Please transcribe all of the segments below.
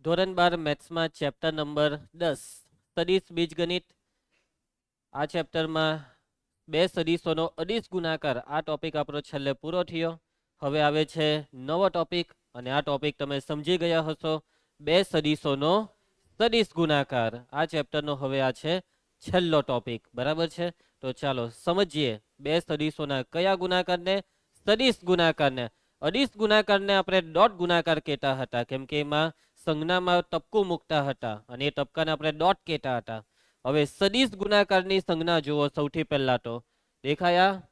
ધોરણ 12 મેથ્સમાં chapter number 10 સદિશ બીજગણિત. આ ચેપ્ટરમાં બે સદિશોનો અદિશ ગુણાકાર આ ટોપિક આપણો છેલ્લે પૂરો થયો. હવે આવે છે નવો ટોપિક અને આ ટોપિક તમે સમજી ગયા હશો. બે સદિશોનો સદિશ ગુણાકાર આ ચેપ્ટરનો હવે આ છે છેલ્લો ટોપિક. બરાબર છે, તો ચાલો સમજીએ બે સદિશોના કયા ગુણાકારને, સદિશ ગુણાકારને. અદિશ ગુણાકારને આપણે ડોટ ગુણાકાર કહેતા હતા, કેમ કે એમાં સંજ્ઞામાં ટપકું મૂકતા હતા અને એ ટપકાને આપણે ડોટ કહેતા હતા. હવે સદિશ ગુણાકારની સંજ્ઞા જુઓ. સૌથી પહેલા તો દેખાયા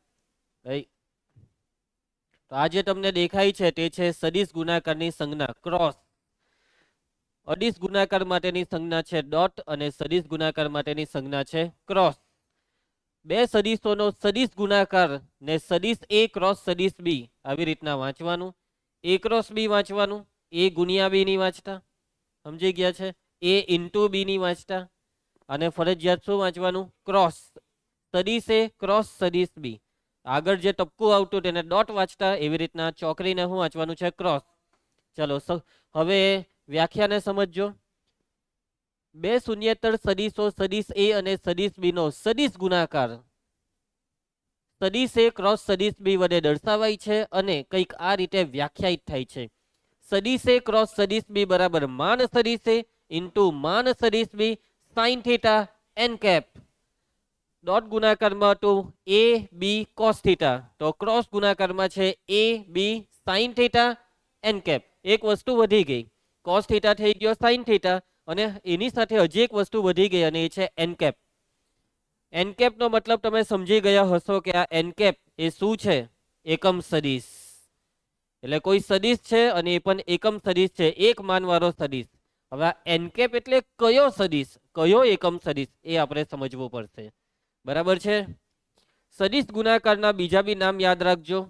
તો આ જે તમને દેખાય છે તે છે સદિશ ગુણાકારની સંજ્ઞા ક્રોસ. અદિશ ગુણાકાર માટેની સંજ્ઞા છે ડોટ અને સદિશ ગુણાકાર માટેની સંજ્ઞા છે ક્રોસ. બે સદિશોનો સદિશ ગુણાકાર ને સદિશ એ ક્રોસ સદિશ બી આવી રીતના વાંચવાનું. એ ક્રોસ બી વાંચવાનું, એ ગુણ્યા બી ની વાંચતા. સમજી ગયા છે? એ ઇન્ટુ બી ની વાંચતા. અને ફરજિયાત શું વાંચવાનું? ક્રોસ. સદિશ એ ક્રોસ સદિશ બી. આગળ જે ટપકું આવતું તેને ડોટ વાંચતા. એવી રીતના ચોકરીને શું વાંચવાનું છે? ક્રોસ. ચલો હવે વ્યાખ્યાને સમજજો. બે શૂન્યેતર સદિશો સદિશ એ અને સદિશ બી નો સદિશ ગુણાકાર સદિશ એ ક્રોસ સદિશ બી વડે દર્શાવાય છે અને કંઈક આ રીતે વ્યાખ્યાયિત થાય છે. સદિશ એ ક્રોસ સદિશ બી બરાબર માન સદિશ એ ઇન્ટુ માન સદિશ B sine theta n cap. Dot ગુણાકારમાં હતું એ બી કોસ થીટા, તો ક્રોસ ગુણાકારમાં છે A B sine theta n cap. એક વસ્તુ વધી ગઈ, કોસ થીટા થઈ ગયો સાઇન થીટા, અને એની સાથે હજી એક વસ્તુ વધી ગઈ અને એ છે એન કેપ. એન કેપ નો મતલબ તમે સમજી ગયા હશો કે આ એન કેપ એ શું છે? એકમ સદિશ. એટલે કોઈ સદિશ છે અને એ પણ એકમ સદિશ છે, એક માનવાળો સદિશ. હવે આ એન કેપ એટલે કયો સદિશ, કયો એકમ સદિશ, એ આપણે સમજવું પડશે. બરાબર છે? સદિશ ગુણાકારના બીજા બી નામ યાદ રાખજો.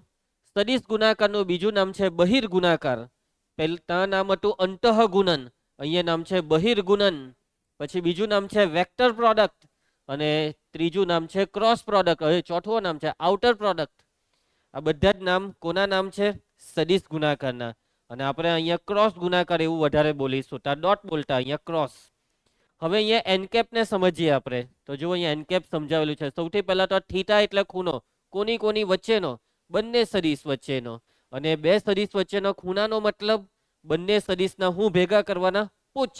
સદિશ ગુણાકારનું બીજું નામ છે બહિર્ગુણાકાર. પહેલા નામ હતું અંતઃગુણન, અહીંયા નામ છે બહિર્ગુણન. પછી બીજું નામ છે વેક્ટર પ્રોડક્ટ અને ત્રીજું નામ છે ક્રોસ પ્રોડક્ટ. હવે ચોથું નામ છે આઉટર પ્રોડક્ટ. આ બધા જ નામ કોના નામ છે? સદિશ ગુણાકારના. અને આપણે અહીંયા ક્રોસ ગુણાકાર એવું વધારે બોલીશું, ત્યાં ડોટ બોલતા, અહીંયા ક્રોસ. હવે અહીંયા એનકેપ ને સમજીએ આપણે. તો જુઓ અહીંયા એનકેપ સમજાવેલું છે. સૌથી પહેલા તો થીટા એટલે ખૂણો. કોની કોની વચ્ચેનો? બંને સદિશ વચ્ચેનો. અને બે સદિશ વચ્ચેનો ખૂણાનો મતલબ બંને સદિશના હું ભેગા કરવાના? પૂછ.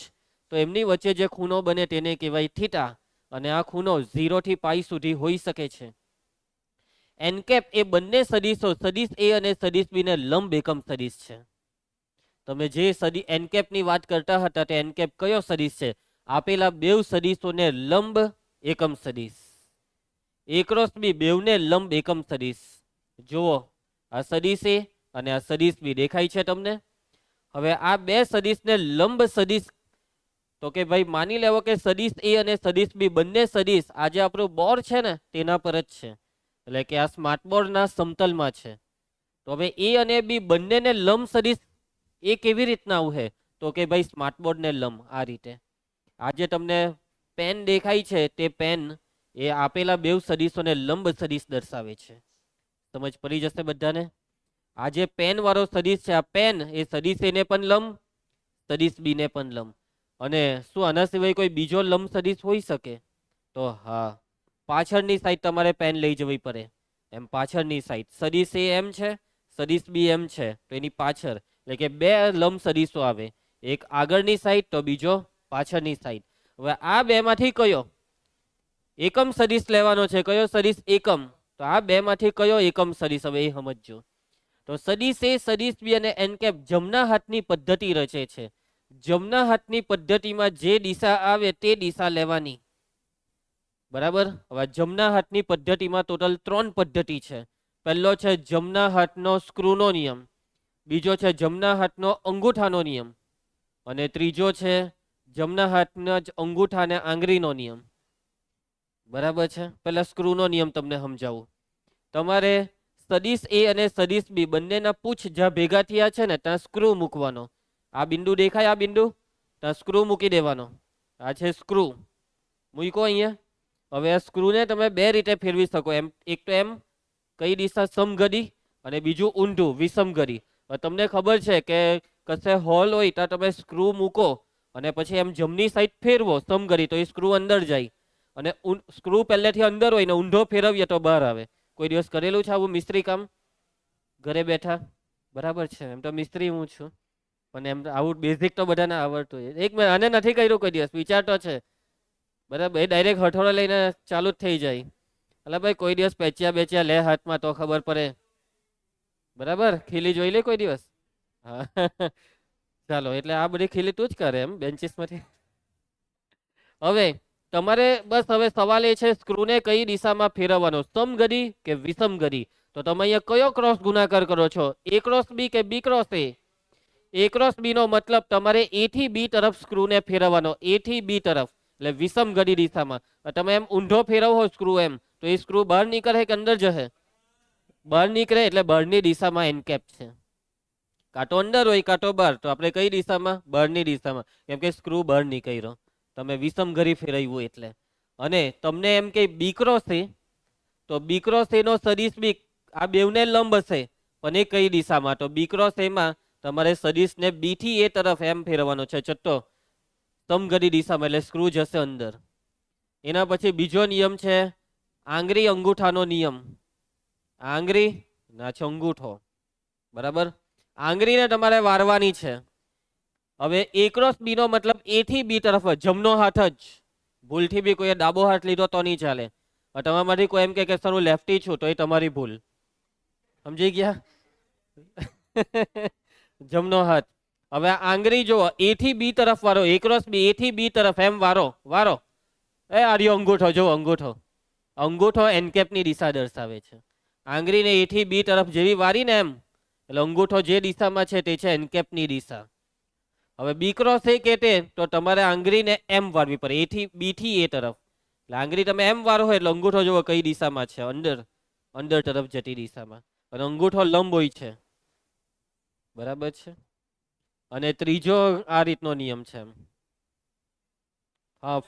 તો એમની વચ્ચે જે ખૂણો બને તેને કહેવાય થીટા. અને આ ખૂણો 0 થી પાઈ સુધી હોઈ શકે છે. એનકેપ એ બંને સદિશો સદિશ એ અને સદિશ બી ને લંબ એકમ સદિશ છે. તમે જે એનકેપ ની વાત કરતા હતા તે એનકેપ કયો સદિશ છે? આપેલા બેવ સદિશોને લંબ એકમ સદિશ. એ ક્રોસ બી બેવને લંબ એકમ સદિશ. જુઓ, આ સદિશ એ અને આ સદિશ બી દેખાય છે તમને? હવે આ બે સદિશને લંબ સદિશ, તો કે ભાઈ માની લેવો કે સદિશ એ અને સદિશ બી બંને સદિશ આજે આપણું બોર્ડ છે ને તેના પર જ છે, એટલે કે આ સ્માર્ટ બોર્ડના સમતલમાં છે. તો હવે એ અને બી બંનેને લંબ સદિશ એ કેવી રીતના આવશે? તો કે ભાઈ સ્માર્ટ બોર્ડને લંબ આ રીતે. આજે તમને પેન દેખાય છે તે પેન એ આપેલા બેવ સદિશોને લંબ સદિશ દર્શાવે છે. સમજ પડી જશે બધાને? આ જે પેન વાળો સદિશ છે, આ પેન એ સદિશ એને પણ લંબ, સદિશ બી ને પણ લંબ. અને શું આના સિવાય કોઈ બીજો લંબ સદિશ હોઈ શકે? તો હા, પાછળની સાઈડ તમારે પેન લઈ જવી પડે. એમ પાછળની સાઈડ સદિશ એ એમ છે, સદિશ બી એમ છે, તો એની પાછળ એટલે કે બે લંબ સદિશો આવે, એક આગળની સાઈડ તો બીજો પાછળની સાઈડ. હવે આ બે માંથી કયો એકમ સદિશ લેવાનો છે? કયો સદિશ એકમ? તો આ બે માંથી કયો એકમ સદિશ? હવે એ સમજજો. તો સદિશ એ, સદિશ બી અને એનકેપ જમણા હાથની પદ્ધતિ રચે છે. જમણા હાથની પદ્ધતિમાં જે દિશા આવે તે દિશા લેવાની. બરાબર? હવે જમણા હાથની પદ્ધતિમાં ટોટલ 3 પદ્ધતિ છે. પહેલો છે જમણા હાથનો સ્ક્રૂનો નિયમ, બીજો છે જમણા હાથનો અંગૂઠાનો નિયમ, અને ત્રીજો છે જમણા હાથના જ અંગૂઠા અને આંગળીનો નિયમ. બરાબર છે? પહેલા સ્ક્રૂનો નિયમ તમને સમજાવું. તમારે સદિશ એ અને સદિશ બી બંનેના પૂછ જ્યાં ભેગા થયા છે ને ત્યાં સ્ક્રૂ મૂકવાનો. આ બિંદુ દેખાય? આ બિંદુ ત્યાં સ્ક્રૂ મૂકી દેવાનો. આ છે સ્ક્રૂ, મૂકો અહીંયા. હવે આ સ્ક્રૂને તમે બે રીતે ફેરવી શકો. એમ, એક તો એમ કઈ દિશા સમઘડી અને બીજું ઊંધું વિષમઘડી. તમને ખબર છે કે કશે હોલ હોય ત્યાં તમે સ્ક્રૂ મૂકો અને પછી એમ જમણી સાઈડ ફેરવો સમઘડી તો એ સ્ક્રૂ અંદર જાય, અને સ્ક્રૂ પહેલેથી અંદર હોય ને ઊંધો ફેરવીએ તો બહાર આવે. કોઈ દિવસ કરેલું છે આવું મિસ્ત્રી કામ ઘરે બેઠા? બરાબર છે, એમ તો મિસ્ત્રી હું છું, પણ એમ આવું બેઝિક તો બધાને આવડતું હોય. એક મિનિટ, આને નથી કર્યું કોઈ દિવસ, વિચારતો છે. બરાબર, એ ડાયરેક્ટ હથોડો લઈને ચાલુ જ થઈ જાય. એટલે ભાઈ કોઈ દિવસ પેચ્યા બેચ્યા લે હાથમાં તો ખબર પડે. બરાબર, ખીલી જોઈ લે કોઈ દિવસ. હા ચાલો, એટલે આ બધી ખીલી તું જ કરે એમ બેન્ચીસ માંથી. હવે તમારે બસ હવે સવાલ એ છે સ્ક્રૂને કઈ દિશામાં ફેરવવાનો, સમઘડી કે વિષમઘડી. તો તમે અહીંયા કયો ક્રોસ ગુણાકાર કરો છો, એ ક્રોસ બી કે બી ક્રોસ એ? એ ક્રોસ બી નો મતલબ તમારે એ થી બી તરફ સ્ક્રૂને ફેરવવાનો, એ થી બી તરફ, એટલે વિષમઘડી દિશામાં. તમે એમ ઊંધો ફેરવો સ્ક્રૂ એમ તો એ સ્ક્રૂ બહાર નીકળે કે અંદર જશે? બહાર નીકળે, એટલે બહારની દિશામાં એનકેપ છે. કાં તો અંદર હોય કાં તો બહાર, તો આપણે કઈ દિશામાં? બહારની દિશામાં, કેમ કે સ્ક્રૂ બહાર નીકળ્યો, તમે વિષમઘડી ફેરવ્યું એટલે. અને તમને એમ કે બી ક્રોસ એ, તો બી ક્રોસ એ નો સદિશ બી આ બેવને લંબ હશે, પણ એ કઈ દિશામાં? તો બી ક્રોસ એમાં તમારે સદિશને બી થી એ તરફ એમ ફેરવવાનો છે ચટ્ટો, સમઘડી દિશામાં, એટલે સ્ક્રૂ જશે અંદર. એના પછી બીજો નિયમ છે આંગળી અંગૂઠાનો નિયમ. આંગળી ના છે અંગૂઠો, બરાબર. આંગળીને તમારે વારવાની છે. હવે એ ક્રોસ બી નો મતલબ એ થી બી તરફ જમણો હાથ જ, ભૂલથી બી કોઈ ડાબો હાથ લીધો તો નહીં ચાલે. તમારામાંથી કોઈ એમ કે સર હું લેફ્ટી છું, તો એ તમારી ભૂલ. સમજી ગયા? જમણો હાથ. હવે આંગળી જુઓ, એ થી બી તરફ વારો, એ ક્રોસ બી, એ થી બી તરફ એમ વારો વારો. એ આર્યો અંગૂઠો, જો અંગૂઠો, અંગૂઠો એનકેપ ની દિશા દર્શાવે છે. આંગળીને એ થી બી તરફ જેવી વારી ને એમ, એટલે અંગૂઠો જે દિશામાં છે તે છે એનકેપ ની દિશા. હવે બી ક્રોસ એ કે તે, તો તમારે આંગળીને એમ વારવી પડે, એ થી બી થી એ તરફ. એટલે આંગળી તમે એમ વારો હોય એટલે અંગૂઠો જુઓ કઈ દિશામાં છે, અંદર, અંદર તરફ જતી દિશામાં. અને અંગૂઠો લંબ હોય છે, બરાબર છે. અને ત્રીજો આ રીતનો નિયમ છે. હા,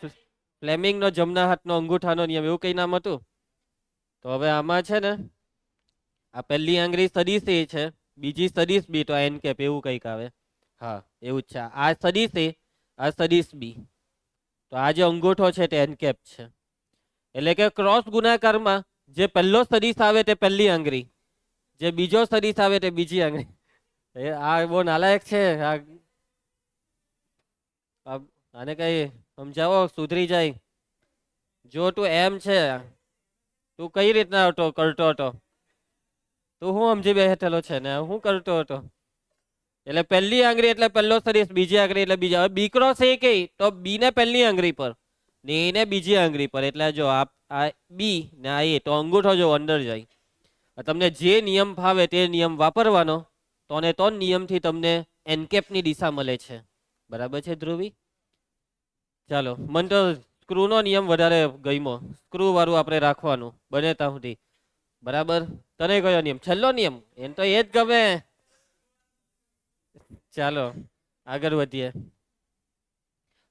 ફ્લેમિંગ નો જમણા હાથનો અંગૂઠાનો નિયમ, એવું કઈ નામ હતું. તો હવે આમાં છે ને આ પહેલી આંગળી સદિશ એ છે, બીજી સદિશ બી, તો એનકેપ એવું કઈક આવે. હા એવું જ છે, આ સદિશ એ, આ સદિશ બી, તો આ જે અંગૂઠો છે તે એનકેપ છે. એટલે કે ક્રોસ ગુણાકારમાં જે પહેલો સદિશ આવે તે પહેલી આંગળી, જે બીજો સદિશ આવે તે બીજી આંગળી. આ બહુ નાલાયક છે. આને કઈ સમજાવો, સુધરી જાય. જો તું એમ છે, તું કઈ રીતના કરતો હતો, તું હું સમજી બેઠેલો છે ને હું કરતો હતો. એટલે પહેલી આંગળી એટલે પહેલો સદિશ, બીજી આંગળી એટલે બીજા. હવે બી ક્રોસ એ કઈ, તો બી ને પહેલી આંગળી પર ને એને બીજી આંગળી પર, એટલે જો આ બી ને આ એ, તો અંગૂઠો જો અંદર જાય. તમને જે નિયમ ફાવે તે નિયમ વાપરવાનો, તો ને તો નિયમથી તમને એનકેપ ની દિશા મળે છે. બરાબર છે ધ્રુવી? ચાલો, મને તો સ્ક્રૂ નો નિયમ વધારે ગમ્યો, સ્ક્રૂ વાળું આપણે રાખવાનું બને ત્યાં સુધી. બરાબર, તને કયો નિયમ? છેલ્લો નિયમ, એમ તો એ જ ગમે. ચાલો આગળ વધીએ.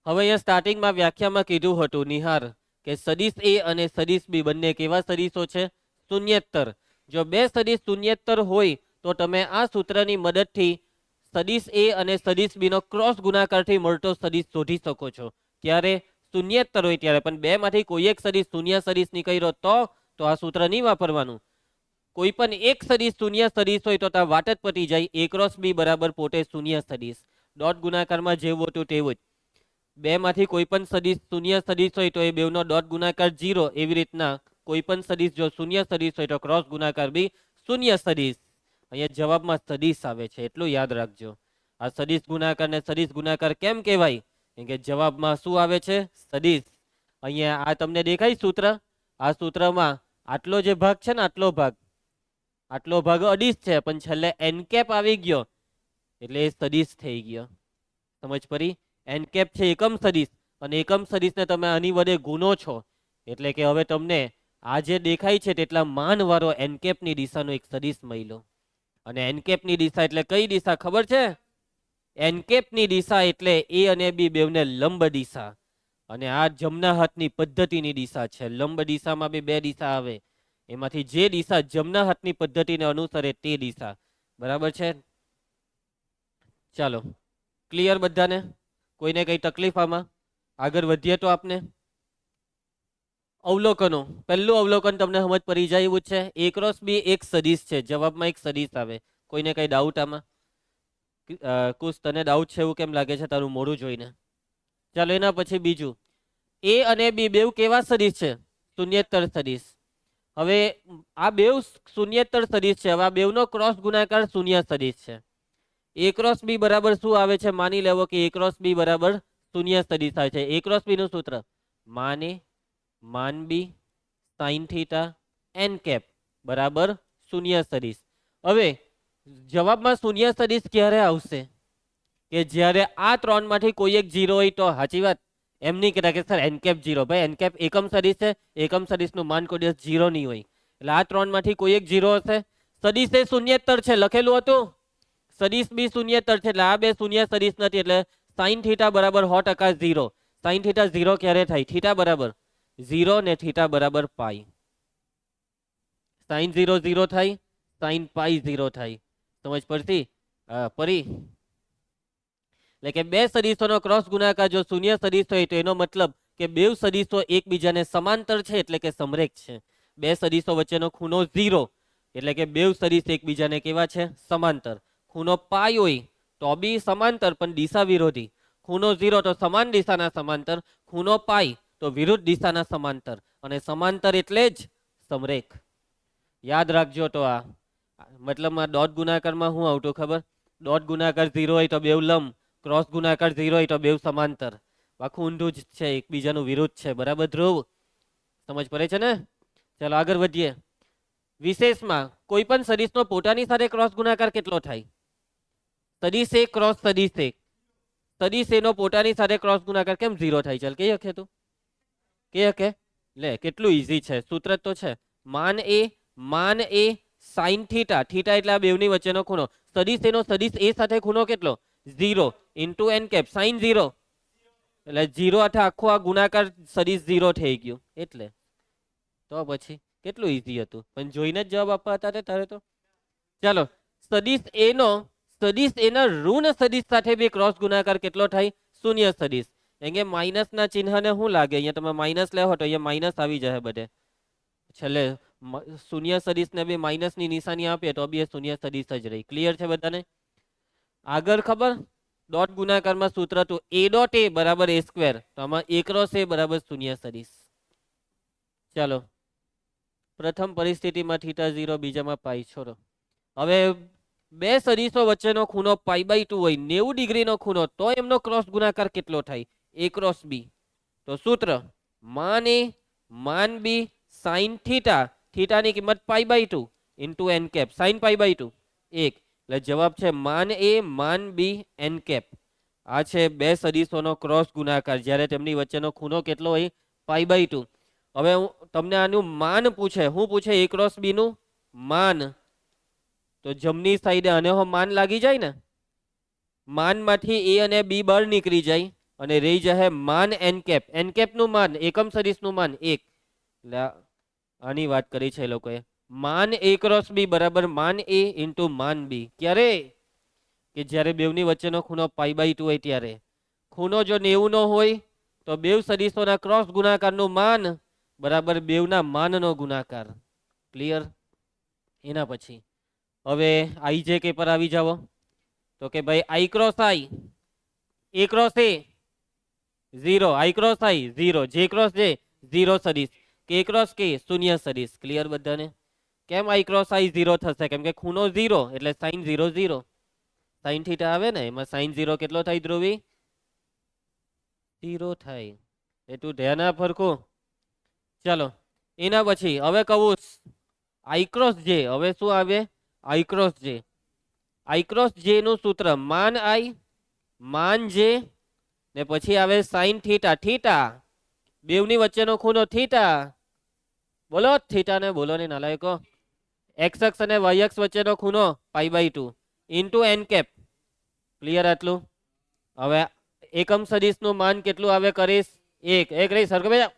હવે અહીંયા સ્ટાર્ટિંગમાં વ્યાખ્યામાં કીધું હતું નિહાર કે સદિશ એ અને સદિશ બી બંને કેવા સદિશો છે? શૂન્યેત્તર. જો બે સદિશ શૂન્યેત્તર હોય તો તમે આ સૂત્રની મદદથી સદિશ એ અને સદિશ બી નો ક્રોસ ગુણાકારથી મળતો સદિશ શોધી શકો છો. ત્યારે શૂન્યેત્તર હોય ત્યારે, પણ બે માંથી કોઈ એક સદિશ શૂન્ય સદિશ નીકળ્યો તો આ સૂત્ર નહીં વાપરવાનું. કોઈ પણ એક સદિશ શૂન્ય સદિશ હોય તો વાત જ પતી જાય. એ ક્રોસ બી બરાબર પોતે શૂન્ય સદિશ, ડોટ ગુણાકારમાં જેવું હતું તેવું જ. બે માંથી કોઈ પણ સદિશ શૂન્ય સદિશ હોય તો એ બેવનો ડોટ ગુણાકાર 0. એવી રીતના કોઈ પણ સદિશ જો શૂન્ય સદિશ હોય તો ક્રોસ ગુણાકાર બી શૂન્ય સદિશ. અહીંયા જવાબમાં સદિશ આવે છે, એટલું યાદ રાખજો. આ સદિશ ગુણાકાર ને સદિશ ગુણાકાર કેમ કહેવાય? કેમ કે જવાબમાં શું આવે છે? સદિશ. અહીંયા આ તમને દેખાય સૂત્ર? આ સૂત્રમાં આટલો જે ભાગ છે ને, આટલો ભાગ અડીશ છે, પણ છેલ્લે એનકેપ આવી ગયો એટલે એ સદિશ થઈ ગયો. સમજ પડી? એનકેપ છે એકમ સદિશ, અને એકમ સદિશને તમે આની વડે ગુનો છો, એટલે કે હવે તમને આ જે દેખાય છે તેટલા માન વાળો એનકેપ ની દિશાનો એક સદિશ મળ્યો. અને એનકેપ ની દિશા એટલે કઈ દિશા ખબર છે? એનકેપ ની દિશા એટલે એ અને બી બેવને લંબ દિશા, અને આ જમણા હાથની પદ્ધતિની દિશા છે. લંબ દિશામાં બી બે દિશા આવે, એમાંથી જે દિશા જમણા હાથની પદ્ધતિને અનુસરે તે દિશા. બરાબર છે? ચાલો, ક્લિયર બધાને? કોઈને કઈ તકલીફ આમાં? આગળ વધીએ તો આપને અવલોકનો. પહેલું અવલોકન તમને સમજ પડી જાય એવું છે. A ક્રોસ B એક સદિશ છે, જવાબમાં એક સદિશ આવે. કોઈને કઈ ડાઉટ આમાં? કુશ તને ડાઉટ છે એવું કેમ લાગે છે તારું મોઢું જોઈને? ચાલો એના પછી બીજું, A અને B બેવ કેવા સદિશ છે? શૂન્યેતર સદિશ. હવે આ બેવ શૂન્યેતર સદિશ છે. હવે આ બેવનો ક્રોસ ગુણાકાર શૂન્ય સદિશ છે. A ક્રોસ B બરાબર શું આવે છે? માની લેવો કે A ક્રોસ B બરાબર શૂન્ય સદિશ આવે છે. A ક્રોસ B નું સૂત્ર માન A માન B sine theta n cap બરાબર શૂન્ય સદિશ. હવે જવાબમાં શૂન્ય સદિશ ક્યારે આવશે? કે જ્યારે આ ત્રણમાંથી કોઈ એક 0 હોય તો. સાચી વાત. એમ નહીં કહેતા કે સર એન કેપ 0. ભાઈ એન કેપ એકમ સદિશ છે, એકમ સદિશનું માન કોઈ દિવસ 0 નહીં હોય. એટલે આ ત્રણમાંથી કોઈ એક 0 હશે. સદિશ એ શૂન્યેતર છે લખેલું હતું. સદિશ બી શૂન્યેતર છે એટલે આ બે શૂન્ય સદિશ નથી. એટલે સાઇન થીટા બરાબર 100% 0. સાઇન થીટા 0 ક્યારે થાય? થીટા બરાબર 0 ને થીટા બરાબર પાઈ. સાઇન 0 0 થાય, સાઇન પાઈ 0 થાય. સમજ પડતી? પરી. એટલે કે બે સદિશોનો ક્રોસ ગુણાકાર જો શૂન્ય સદિશ હોય તો એનો મતલબ કે બેવ સદિશો એકબીજાને સમાંતર છે, એટલે કે સમરેખ છે. બે સદિશો વચ્ચેનો ખૂણો 0 એટલે કે બેવ સદિશ એકબીજાને કેવા છે? સમાંતર. ખૂણો પાઈ હોય તો બી સમાંતર પણ દિશા વિરોધી. ખૂણો 0 તો સમાન દિશાના સમાંતર, ખૂણો પાઈ તો વિરુદ્ધ દિશાના સમાંતર. અને સમાંતર એટલે જ સમરેખ. યાદ રાખજો. તો આ મતલબમાં ડોટ ગુણાકારમાં શું આવતું ખબર? ડોટ ગુણાકાર 0 હોય તો બેવ લંબ, ક્રોસ ગુણાકાર 0 હોય તો બેવ સમાંતર. આખું ઊંધું જ છે, એકબીજાનું વિરુદ્ધ છે. બરાબર ધ્રુવ? સમજ પડે છે ને? ચાલો આગળ વધીએ. વિશેષમાં કોઈ પણ સદિશનો પોતાની સાથે ક્રોસ ગુણાકાર કેટલો થાય? સદિશ A ક્રોસ સદિશ A. સદિશ A નો પોતાની સાથે ક્રોસ ગુણાકાર કેમ 0 થાય? ચાલ કહી શકે તું? કહી શકે? લે કેટલું ઈઝી છે, સૂત્ર તો છે. માન A સાઇન થીટા. થીટા એટલે આ બેવની વચ્ચેનો ખૂણો. સદિશ A નો સદિશ A સાથે ખૂણો કેટલો? 0 ઇન્ટુ એન કેપ સાઇન 0. એટલે 0 અથવા આખો આ ગુણાકાર સદિશ 0 થઈ ગયું. એટલે તો પછી કેટલું ઈઝી હતું, પણ જોઈને જ જવાબ આપવા હતા તારે તો. ચાલો, સદિશ A નો સદિશ A ના ઋણ સદિશ સાથે બે ક્રોસ ગુણાકાર કેટલો થાય? શૂન્ય સદિશ. અહીંયા માઇનસ ના ચિહ્નને શું લાગે? અહીંયા તમે માઇનસ લેવો તો અહીંયા માઇનસ આવી જાય બધે. છેલ્લે શૂન્ય સદિશ ને બે માઇનસ ની નિશાની આપીએ તો બી શૂન્ય સદિશ જ રહી. ક્લિયર છે બધાને? આગળ ખબર? ડોટ ગુણાકારમાં સૂત્ર હતું A ડોટ A બરાબર A સ્ક્વેર. તો આમાં A ક્રોસ A બરાબર શૂન્ય સદિશ. ચાલો, પ્રથમ પરિસ્થિતિમાં થીટા 0, બીજામાં પાઈ છોડો. હવે બે સદિશો વચ્ચેનો ખૂણો π/2 હોય, 90 ડિગ્રીનો ખૂણો, તો એમનો ક્રોસ ગુણાકાર કેટલો થાય? A cross B. તો સૂત્ર માન A માન B સાઇન થીટા. થીટાની કિંમત π/2 ઇન્ટુ એન કેપ સાઇન π/2 1. એટલે જવાબ છે માન A માન B એન કેપ. આ છે બે સદિશોનો ક્રોસ ગુણાકાર જ્યારે તેમની વચ્ચેનો ખૂણો કેટલો હોય? π/2. હવે તમને આનું માન પૂછે. શું પૂછે? A ક્રોસ B નું માન. તો જમણી સાઈડે આને માન લાગી જાય ને. માનમાંથી A અને B બહાર નીકળી જાય અને રહી જાય માન એન કેપ. એન કેપ નું માન, એકમ સદિશનું માન 1. એટલે આની વાત કરી છે એ લોકોએ. માન A ક્રોસ B બરાબર માન A ઇન્ટુ માન B. ક્યારે? કે જ્યારે બેવની વચ્ચેનો ખૂણો π/2 હોય ત્યારે. ખૂણો જો 90 નો હોય તો બેવ સદિશોના ક્રોસ ગુણાકારનું માન બરાબર બેવના માનનો ગુણાકાર. ક્લિયર? એના પછી હવે આઈ જે કે પર આવી જાવ. તો કે ભાઈ આઈ ક્રોસ આઈ, A ક્રોસ A 0, i cross i 0, j cross જે 0 સદિશ, કે ક્રોસ કે શૂન્ય સદિશ. ક્લિયર બધાને? કેમ આઈ ક્રોસ આઈ 0 થશે? કેમ કે ખૂણો 0 એટલે સાઇન 0 0. સાઇન થીટા આવે ને એમાં સાઇન 0 કેટલો થાય ધ્રુવી? 0 થાય. એ તું ધ્યાન આપ ફરખું. ચાલો એના પછી હવે કહું આઈ ક્રોસ જે. હવે શું આવે? આઈ ક્રોસ જે. આઈ ક્રોસ જે નું સૂત્ર માન આઈ માન જે ને પછી આવે સાઇન થીટા. થીટા બેવની વચ્ચેનો ખૂણો થીટા. બોલો થીટા ને બોલો ને નાલાયકો. એક્સ અક્ષ અને વાય અક્ષ વચ્ચેનો ખૂણો π/2 ઇન્ટુ એન કેપ. ક્લિયર આટલું? હવે એકમ સદિશનું માન કેટલું આવે કરીશ? 1. એક રહી સરખો બેજા.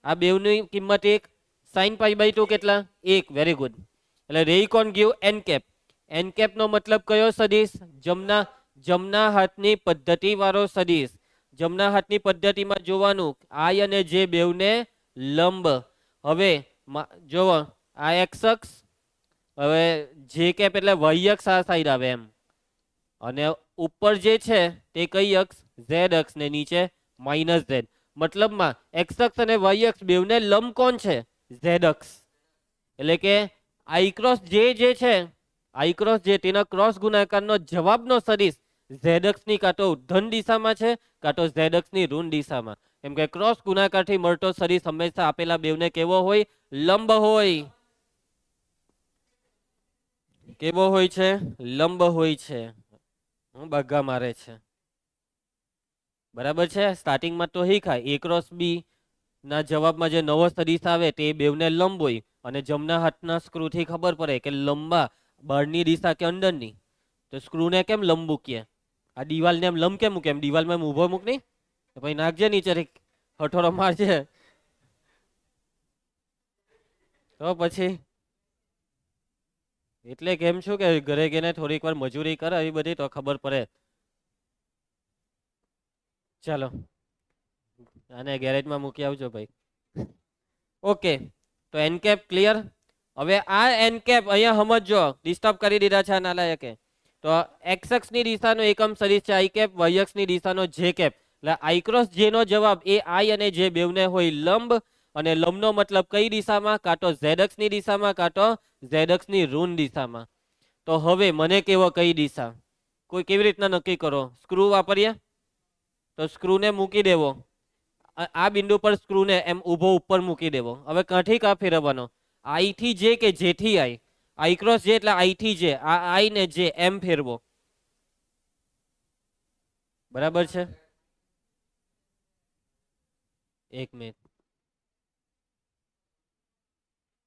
આ બેવની કિંમત 1. સાઇન π/2 કેટલા? 1. Very good. એટલે રેઈ કોણ ગયું? N cap. એન કેપ નો મતલબ કયો સદિશ? જમણા હાથની પદ્ધતિ વાળો સદિશ. જમણા હાથની પદ્ધતિમાં જોવાનું આઈ અને જે બેવને લંબ. હવે જોવો આ એક્સ અક્ષ, હવે જે કેપ એટલે વાય અક્ષ આ સાઈડ આવે એમ, અને ઉપર જે છે તે કઈ અક્ષ? ઝેડ અક્ષ, ને નીચે માઇનસ ઝેડ. મતલબમાં એક્સ અક્ષ અને વાય અક્ષ બેવને લંબ કોણ છે? ઝેડ અક્ષ. એટલે કે આઈ ક્રોસ જે છે, આઈ ક્રોસ જે તેના ક્રોસ ગુણાકારનો જવાબનો સદિશ ઝેડ અક્ષની કાં તો ધન દિશામાં છે કાં તો ઝેડ અક્ષની ઋણ દિશામાં. કેમ કે ક્રોસ ગુણાકારથી મળતો સદિશ હંમેશા આપેલા બેવને કેવો હોય? લંબ હોય. કેવો હોય છે? લંબ હોય છે. હું બગ્ગા મારે છે. બરાબર છે. સ્ટાર્ટિંગમાં તો શીખાય એ ક્રોસ બી ના જવાબમાં જે નવો સદિશ આવે તે બેવને લંબ હોય, અને જમણા હાથના સ્ક્રૂથી ખબર પડે કે લંબા બહારની દિશા કે અંદરની. તો સ્ક્રૂને કેમ લંબ મૂકીએ? આ દિવાલને એમ લંબ કેમ મૂકે? એમ દિવાલમાં એમ ઊભો મૂક નહીં, પછી નાખજે નીચે હઠોડો મારજે તો પછી. એટલે કેમ છું કે ઘરે ગઈને થોડીક વાર મજૂરી કરે એ બધી તો ખબર પડે. ચાલો આને ગેરેજમાં મૂકી આવજો ભાઈ. ઓકે, તો એન કેપ ક્લિયર. હવે આ એન કેપ અહીંયા સમજો, ડિસ્ટર્બ કરી દીધા છે આ નાલાયકે. તો એક્સ અક્ષની દિશાનો એકમ સદિશ છે આઈ કેપ, વાય અક્ષની દિશાનો જે કેપ. એટલે આઈ ક્રોસ જે નો જવાબ એ આઈ અને જે બેવને હોય લંબ, અને લંબનો મતલબ કઈ દિશામાં? કાં તો ઝેડ અક્ષની દિશામાં કાં તો ઝેડ અક્ષની ઋણ દિશામાં. તો હવે મને કેવો કઈ દિશા? કોઈ કેવી રીતના નક્કી કરો? સ્ક્રૂ વાપરીએ તો સ્ક્રૂને મૂકી દેવો, આ બિંદુ પર સ્ક્રૂને એમ ઊભો ઉપર મૂકી દેવો. હવે કાંઠી કા ફેરવવાનો? આઈ થી જે કે જેથી આઈ? આઈ ક્રોસ જે એટલે આઈ થી જે, આ આઈ ને જે એમ ફેરવો. બરાબર છે. એક મિનિટ,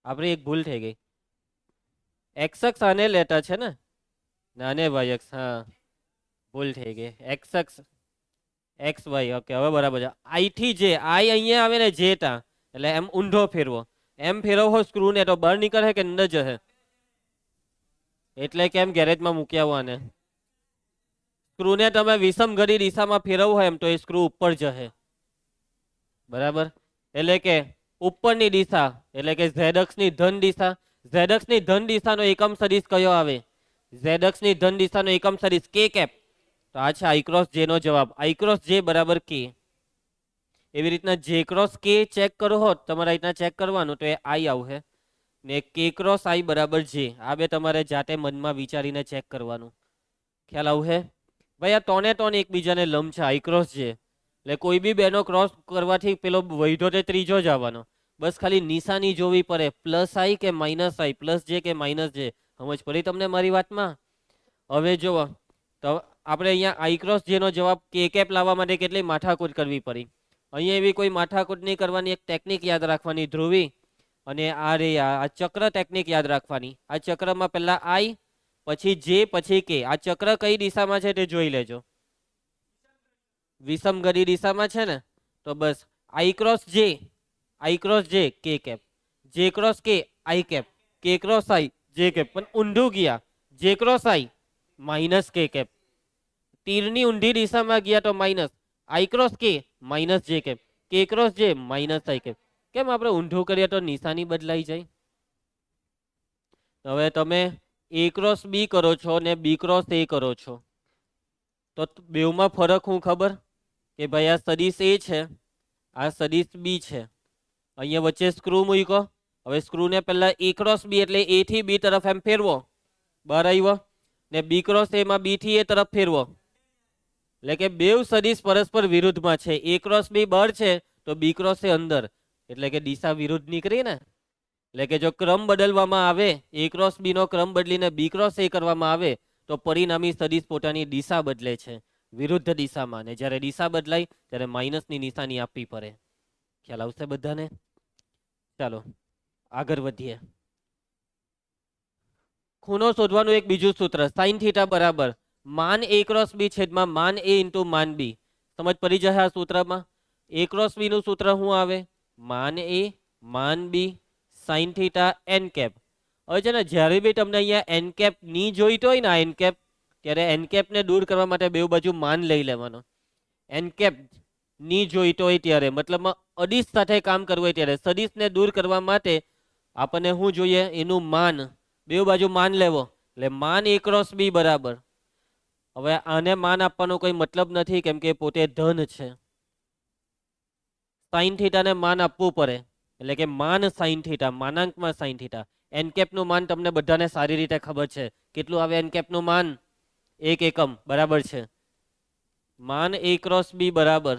આપણી એક ભૂલ થઈ ગઈ. એક્સ અક્ષ આને લેતા છે ને, નાને વાય અક્ષ. હા ભૂલ થઈ ગઈ. એક્સ અક્ષ એક્સ વાય. ઓકે હવે બરાબર છે. આઈ થી જે, આઈ અહીંયા આવે ને જે તા, એટલે એમ ઊંધો ફેરવો. એમ ફેરવો સ્ક્રૂ ને તો બહાર નીકળે કે અંદર જશે? એટલે કેમ ગેરેજમાં મૂકી આવો આને. સ્ક્રૂને તમે વિષમ ઘડી દિશામાં ફેરવો હોય એમ તો એ સ્ક્રૂ ઉપર જશે. બરાબર. એટલે કે ઉપરની દિશા એટલે કે ઝેડ અક્ષની ધન દિશા. ઝેડ અક્ષની ધન દિશાનો એકમ સદિશ કયો આવે? ઝેડ અક્ષની ધન દિશાનો એકમ સદિશ કે કેપ. તો આ છે આઈ ક્રોસ જે નો જવાબ. આઈ ક્રોસ જે બરાબર કે. એવી રીતના જે ક્રોસ કે ચેક કરો હોત તમારે રીતના ચેક કરવાનું તો એ આઈ આવશે, ને કે ક્રોસ આઈ બરાબર જે. આ બે તમારે જાતે મનમાં વિચારીને ચેક કરવાનું. ખ્યાલ આવશે ભાઈ? આ ત્રણે ત્રણ એકબીજાને લંબ છે આઈ ક્રોસ જે. એટલે કોઈ બી બેનો ક્રોસ કરવાથી પેલો વૈધો તે ત્રીજો જ આવવાનો. બસ ખાલી નિશાની જોવી પડે, પ્લસ આઈ કે માઇનસ આઈ, પ્લસ જે કે માઇનસ જે. સમજ પડી તમને મારી વાતમાં? હવે જુઓ તો આપણે અહીંયા આઈ ક્રોસ જેનો જવાબ કે કેપ લાવવા માટે કેટલી માથાકૂટ કરવી પડી. અહીંયા એવી કોઈ માથાકૂટ નહીં કરવાની, એક ટેકનિક યાદ રાખવાની ધ્રુવી, અને આ રે આ ચક્ર ટેકનિક યાદ રાખવાની. આ ચક્રમાં પહેલા આઈ, પછી જે, પછી કે. આ ચક્ર કઈ દિશામાં છે તે જોઈ લેજો. વિષમ ગતિ દિશામાં છે ને, તો બસ આઈ ક્રોસ જે, આઈ ક્રોસ જે કે કેપ, જે ક્રોસ કે આઈ કેપ, કે ક્રોસ આઈ જે કેપ. પણ ઊંધું ગયા, જે ક્રોસ આઈ માઇનસ કે કેપ. તીરની ઊંધી દિશામાં ગયા તો માઇનસ આઈ ક્રોસ કે માઇનસ જે કેપ, કે ક્રોસ જે માઇનસ આઈ કેપ. કેમ આપણે ઊંધું કરીએ તો નિશાની બદલાઈ જાય. હવે તમે એ ક્રોસ બી કરો છો ને બી ક્રોસ એ કરો છો, તો બેવમાં ફરક શું ખબર? કે ભાઈ આ સદિશ એ છે, આ સદિશ બી છે. અહીંયા વચ્ચે સ્ક્રૂ મૂકો. હવે સ્ક્રૂને પહેલા એ ક્રોસ બી એટલે એ થી બી તરફ એમ ફેરવો, બહાર આવ્યો, ને બી ક્રોસ એમાં બી થી એ તરફ ફેરવો. એટલે કે બેવ સદિશ પરસ્પર વિરુદ્ધમાં છે. એ ક્રોસ બી બહાર છે તો બી ક્રોસ એ અંદર, એટલે કે દિશા વિરુદ્ધ નીકળી ને. એટલે કે જો ક્રમ બદલવામાં આવે, એ ક્રોસ બી નો ક્રમ બદલીને બી ક્રોસ એ કરવામાં આવે તો પરિણામી સદિશ પોતાની દિશા બદલે છે વિરુદ્ધ દિશામાં. ને જ્યારે દિશા બદલાય ત્યારે માઇનસની નિશાની આપવી પડે. ખ્યાલ આવશે બધાને? ચાલો આગળ વધીએ. ખૂણો શોધવાનું એક બીજું સૂત્ર, સાઇન થીટા બરાબર માન એ ક્રોસ બી છેદમાં માન એ ઇન્ટુ માન બી. સમજ પડી જશે આ સૂત્રમાં? એ ક્રોસ બી નું સૂત્ર શું આવે? માન એ માન બી સાઇન થીટા એન કેપ. હવે છે ને જ્યારે બી તમને અહીંયા એન કેપ ની જોઈતો હોય ને એન કેપ, ત્યારે એન કેપ ને દૂર કરવા માટે બે બાજુ માન લઈ લેવાનો. એન કેપ ની જોઈતો હોય ત્યારે, મતલબમાં અડીશ સાથે કામ કરવું હોય ત્યારે સદિશને દૂર કરવા માટે આપણને શું જોઈએ? એનું માન. બે બાજુ માન લેવો એટલે માન a ક્રોસ બી બરાબર. હવે આને માન આપવાનો કોઈ મતલબ નથી, કેમ કે પોતે ધન છે. સાઈન થીટાને માન આપવું પડે, એટલે કે માન સાઈન થીટા, માનાંકમાં સાઈન થીટા. એન કેપનું માન તમને બધાને સારી રીતે ખબર છે. કેટલું આવે એન કેપનું માન? 1 એકમ, બરાબર છે. માન a ક્રોસ બી બરાબર.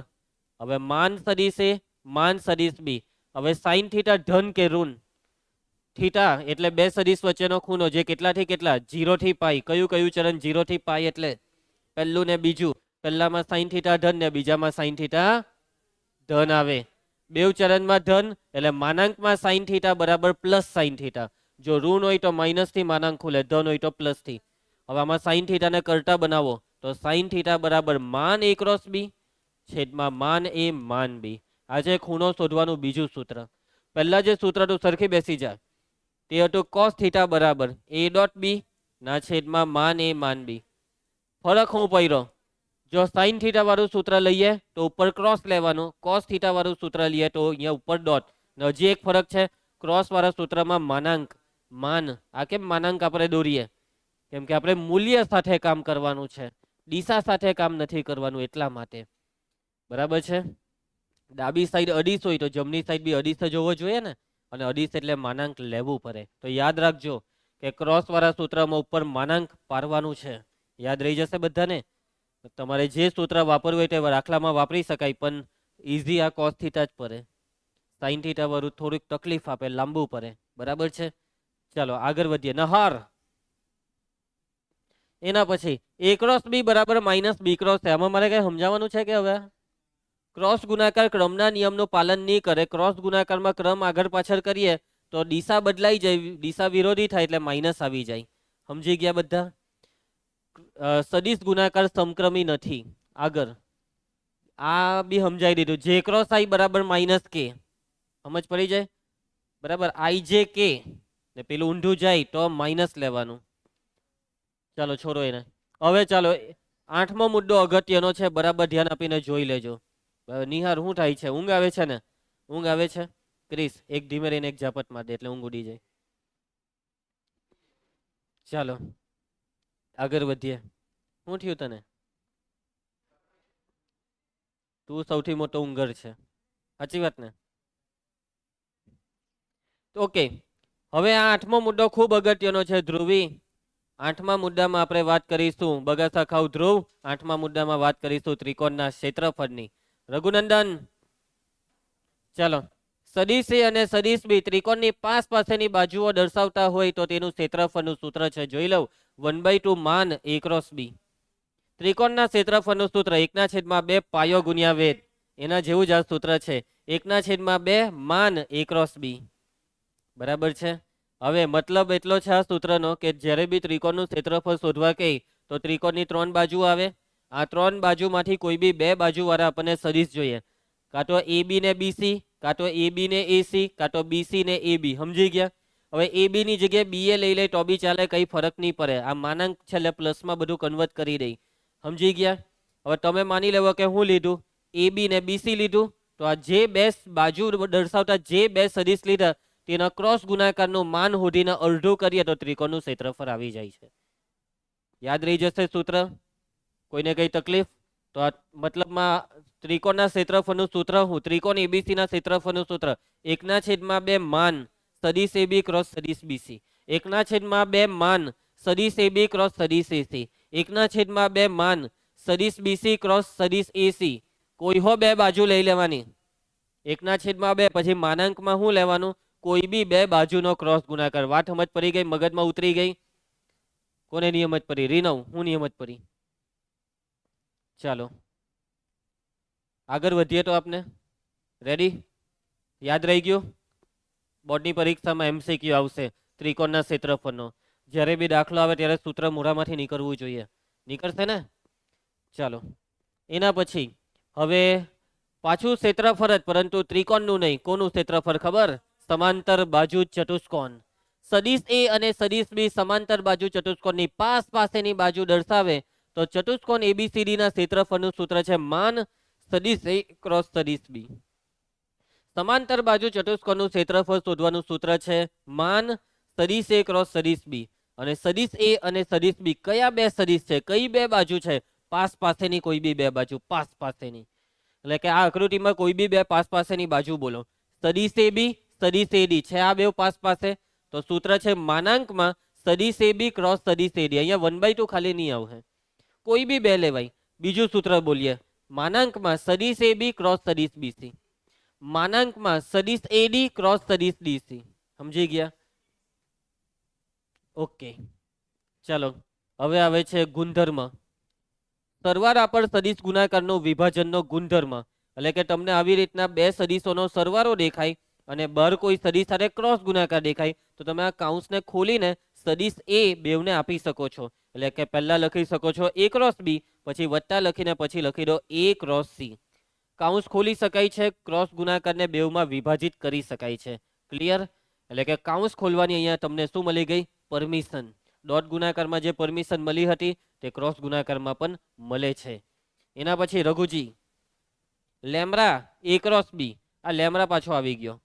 હવે માન સદિશ એ, માન સદિશ બી. હવે સાઈન થીટા ધન કે ઋણ? થીટા એટલે બે સદિશ વચ્ચેનો ખૂણો, જે કેટલાથી કેટલા? 0 થી પાઈ. કયું કયું ચરણ? 0 થી પાઈ. એટલે પહેલું ને બીજું. પહેલામાં સાઈન થીટા ધન ને બીજામાં સાઈન થીટા ધન આવે. બેવ ચરણમાં ધન એટલે માનાંકમાં સાઈન થીટા બરાબર પ્લસ સાઈન થીટા. જો ઋણ હોય તો માઇનસ થી માનાંક ખુલે, ધન હોય તો પ્લસ થી. હવે આમાં સાઈન થીટાને કરતા બનાવો તો સાઈન થીટા બરાબર માન a ક્રોસ બી છેદમાં માન a માન બી. આજે ખૂણો શોધવાનું બીજું સૂત્ર. પહેલા જે સૂત્ર તું સરખી બેસી જાય, તે હતું કોસ થીટા બરાબર a ડોટ બી ના છેદમાં માન a માન બી. ફરક શું પડ્યો? જો સાઈન થીટા વાળું સૂત્ર લઈએ તો ઉપર ક્રોસ લેવાનું, કોસ થીટા વાળું સૂત્ર લઈએ તો અહીંયા ઉપર ડોટ. હજી એક ફરક છે, ક્રોસ વાળા સૂત્રમાં માનાંક માન. આ કેમ માનાંક આપણે દોરીએ? કેમ કે આપણે મૂલ્ય સાથે કામ કરવાનું છે, દિશા સાથે કામ નથી કરવાનું, એટલા માટે. બરાબર છે. ડાબી સાઈડ અડીશ હોય તો જમણી સાઈડ બી અડીશ જ હોવો જોઈએ ને, અને અડીશ એટલે માનાંક લેવું પડે. તો યાદ રાખજો કે ક્રોસ વાળા સૂત્રમાં ઉપર માનાંક પાડવાનું છે. યાદ રહી જશે બધાને? તમારે જે સૂત્ર વાપરવું હોય તે દાખલામાં વાપરી શકાય, પણ ઇઝી આ કોસ થીટા જ પડે. સાઈન થીટા વાળું થોડીક તકલીફ આપે, લાંબુ પડે. બરાબર છે. ચાલો આગળ વધીએ. નહાર. એના પછી a ક્રોસ બી બરાબર માઇનસ બી ક્રોસ. આમાં મારે કઈ સમજાવવાનું છે કે હવે? ક્રોસ ગુણાકાર ક્રમના નિયમનું પાલન નહીં કરે. ક્રોસ ગુણાકારમાં ક્રમ આગળ પાછળ કરીએ તો દિશા બદલાઈ જાય, દિશા વિરોધી થાય એટલે માઇનસ આવી જાય. સમજી ગયા બધા? સદિશ ગુણાકાર સમક્રમી નથી. આગળ આ બી સમજાઈ દીધું. જે ક્રોસ આઈ બરાબર માઇનસ કે. સમજ પડી જાય? બરાબર. આઈ જે કે ને પેલું ઊંધું જાય તો માઇનસ લેવાનું. ચાલો છોડો એને. હવે ચાલો 8મો મુદ્દો અગત્યનો છે, બરાબર ધ્યાન આપીને જોઈ લેજો. નિહાર શું થાય છે? ઊંઘ આવે છે ને? ઊંઘ આવે છે? ક્રિસ એક ધીમે રહીને એક ઝાપટ માર દે એટલે ઊંઘ ઉડી જાય. ચાલો આગળ વધીએ. શું થયું તને? તું સૌથી મોટો ઊંઘર છે, સાચી વાત ને? ઓકે. હવે આ 8મો મુદ્દો ખૂબ અગત્યનો છે. ધ્રુવી, 8મા મુદ્દામાં આપણે વાત કરીશું. બગાસા ખાવ ધ્રુવ, 8મા મુદ્દામાં વાત કરીશું ત્રિકોણના ક્ષેત્રફળની. રઘુનંદન ચાલો. સદિશ એ અને સદિશ બી ત્રિકોણની પાસેની બાજુઓ દર્શાવતા હોય તો તેનું ક્ષેત્રફળનું સૂત્ર છે. જોઈ લઉં. 1/2 માન a ક્રોસ બી. ત્રિકોણના ક્ષેત્રફળનું સૂત્ર 1/2 પાયો ગુણ્યા વેદ. એના જેવું જ આ સૂત્ર છે. 1/2 માન a ક્રોસ બી. બરાબર છે. હવે મતલબ એટલો છે આ સૂત્રનો કે જ્યારે બી ત્રિકોણનું ક્ષેત્રફળ શોધવા કહે તો ત્રિકોણની 3 બાજુ આવે. આ 3 બાજુમાંથી કોઈ બી 2 બાજુવાળા આપણને સદિશ જોઈએ. કાં તો AB ને BC, કાં તો AB ને AC, કાં તો BC ને AB. સમજી ગયા? હવે AB ની જગ્યાએ BA લઈ લે તો બી ચાલે, કઈ ફરક નહીં પડે. આ માનાંક છેલ્લે પ્લસમાં બધું કન્વર્ટ કરી દઈ. સમજી ગયા? હવે તમે માની લેવો કે હું લીધું AB ને BC લીધું, તો આ જે બે બાજુ દર્શાવતા જે બે સદિશ લીધા તેના ક્રોસ ગુણાકારનું માન શોધીને અડધું કરીએ તો ત્રિકોણનું ક્ષેત્રફળ આવી જાય છે. યાદ રહી જશે સૂત્ર? કોઈને કઈ તકલીફ? તો આ મતલબમાં ત્રિકોણના ક્ષેત્રફળનું સૂત્ર હું ત્રિકોણ ABC ના ક્ષેત્રફળનું સૂત્ર 1/2 માન સદિશ AB ક્રોસ સદિશ BC. 1/2 માન સદિશ AB ક્રોસ સદિશ AC. 1/2 માન સદિશ BC ક્રોસ સદિશ AC. કોઈ હો બે બાજુ લઈ લેવાની. 1/2 પછી માનાંકમાં શું લેવાનું? કોઈ બી બે બાજુનો ક્રોસ ગુણાકાર. વાત સમજ પડી ગઈ? મગજમાં ઉતરી ગઈ? કોને નિયમત પડી? રીનવ, હું નિયમત પડી? ચાલો આગળ વધીએ. તો આપને રેડી? યાદ રહી ગયું? બોર્ડની પરીક્ષામાં MCQ આવશે ત્રિકોણના ક્ષેત્રફળનો. જ્યારે બી દાખલો આવે ત્યારે સૂત્ર મોઢામાંથી નીકળવું જોઈએ. નીકળશે ને? ચાલો એના પછી હવે પાછું ક્ષેત્રફળ જ, પરંતુ ત્રિકોણનું નહીં. કોનું ક્ષેત્રફળ ખબર? સમાંતર બાજુ ચતુષ્કોણ. સદિશ A અને સદિશ B સમાંતર બાજુ ચતુષ્કોણની પાસેની બાજુ દર્શાવે તો ચતુષ્કોણ ABCD ના ક્ષેત્રફળનું સૂત્ર છે માન સદિશ એ ક્રોસ સદિશ બી. સમાંતર બાજુ ચતુષ્કોણનું ક્ષેત્રફળ શોધવાનું સૂત્ર છે માન સદિશ એ ક્રોસ સદિશ બી. અને સદિશ એ અને સદિશ બી કયા બે સદિશ છે, કઈ બે બાજુ છે? પાસ પાસેની કોઈ બી બે બાજુ, પાસ પાસેની. એટલે કે આ આકૃતિમાં કોઈ બી બે પાસ પાસેની બાજુ બોલો. સદિશ એ બી, સદિશ એ ડી છે આ બે પાસ પાસે, તો સૂત્ર છે માનાંકમાં સદિશ એ બી ક્રોસ સદિશ એ ડી. અહીંયા 1/2 ખાલી નહીં આવશે, કોઈ બી બે લેવાય. બીજું સૂત્ર બોલીએ, માનાંકમાં સદિશ એ બી ક્રોસ સદિશ બીસી, માનાંકમાં સદિશ એડી ક્રોસ સદિશ ડીસી. સમજી ગયા? ઓકે, ચાલો હવે આવે છે ગુણધર્મ. સરવાળા પર સદિશ ગુણાકારનો વિભાજનનો ગુણધર્મ. એટલે કે તમને આવી રીતના બે સદિશોનો સરવાળો દેખાય અને બહાર કોઈ સદિશ સાથે ક્રોસ ગુણાકાર દેખાય તો તમે આ કાઉન્સને ખોલીને સદિશ એ બેવને આપી શકો છો. એટલે કે પહેલા લખી શકો છો એ ક્રોસ બી, પછી વત્તા લખીને પછી લખી દો એ ક્રોસ સી. કાઉન્સ ખોલી શકાય છે, ક્રોસ ગુણાકારને બેવમાં વિભાજિત કરી શકાય છે. ક્લિયર? એટલે કે કાઉન્સ ખોલવાની અહીંયા તમને શું મળી ગઈ? પરમિશન. ડોટ ગુણાકારમાં જે પરમિશન મળી હતી તે ક્રોસ ગુણાકારમાં પણ મળે છે. એના પછી રઘુજી, લેમડા એ ક્રોસ બી. આ લેમડા પાછો આવી ગયો.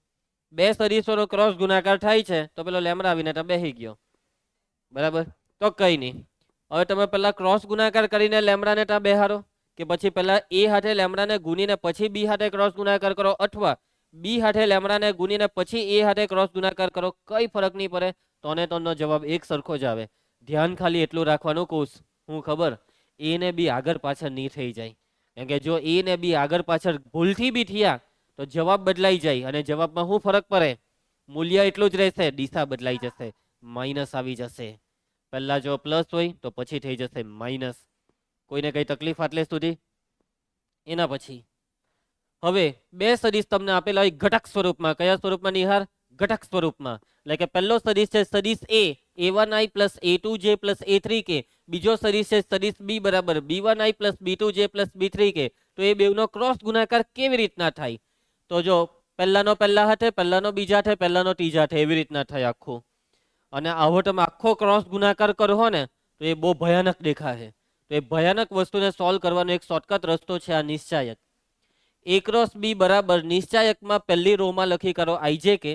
બે સદિશોનો ક્રોસ ગુણાકાર થાય છે તો પેલો લેમડા આવીને તો બેસી ગયો. બરાબર, તો કઈ નહીં. હવે તમે પહેલા ક્રોસ ગુણાકાર કરીને લેમડાને ત્યાં બેહારો, કે પછી પહેલા એ હાથે લેમડાને ગુણીને પછી બી હાથે ક્રોસ ગુણાકાર કરો, અથવા બી હાથે લેમડાને ગુણીને પછી એ હાથે ક્રોસ ગુણાકાર કરો, કઈ ફરક નહીં પડે. તોને તોનો જવાબ એક સરખો જ આવે. ધ્યાન ખાલી એટલું રાખવાનું કહું હું ખબર, એ ને બી આગળ પાછળ નહીં થઈ જાય. કેમ કે જો એ ને બી આગળ પાછળ ભૂલથી બી થયા તો જવાબ બદલાઈ જાય, અને જવાબમાં શું ફરક પડે? મૂલ્ય એટલું જ રહેશે, દિશા બદલાઈ જશે, માઇનસ આવી જશે. પહેલા જો પ્લસ હોય તો પછી થઈ જશે માઇનસ. કોઈને કઈ તકલીફ આટલે સુધી? એના પછી હવે બે સદિશ તમને આપેલા હોય ઘટક સ્વરૂપમાં. કયા સ્વરૂપમાં નિહાર? ઘટક સ્વરૂપમાં. એટલે કે પહેલો સદિશ છે સદિશ એ a1i plus a2j plus a3k. બીજો સદિશ છે સદિશ બી બરાબર b1i plus b2j plus b3k. તો એ બેવનો ક્રોસ ગુણાકાર કેવી રીતના થાય? તો જો પહેલાનો પહેલા હાથે, પહેલાનો બીજા હાથે, પહેલાનો ત્રીજા હાથે, એવી રીતના થાય આખું. અને આવો તમે આખો ક્રોસ ગુણાકાર કરો ને તો એ બહુ ભયાનક દેખાશે. તો એ ભયાનક વસ્તુને સોલ્વ કરવાનો એક શોર્ટકટ રસ્તો છે આ નિશ્ચાયક. એ ક્રોસ બી બરાબર નિશ્ચાયકમાં પહેલી રોમાં લખી કરો આઈજે કે,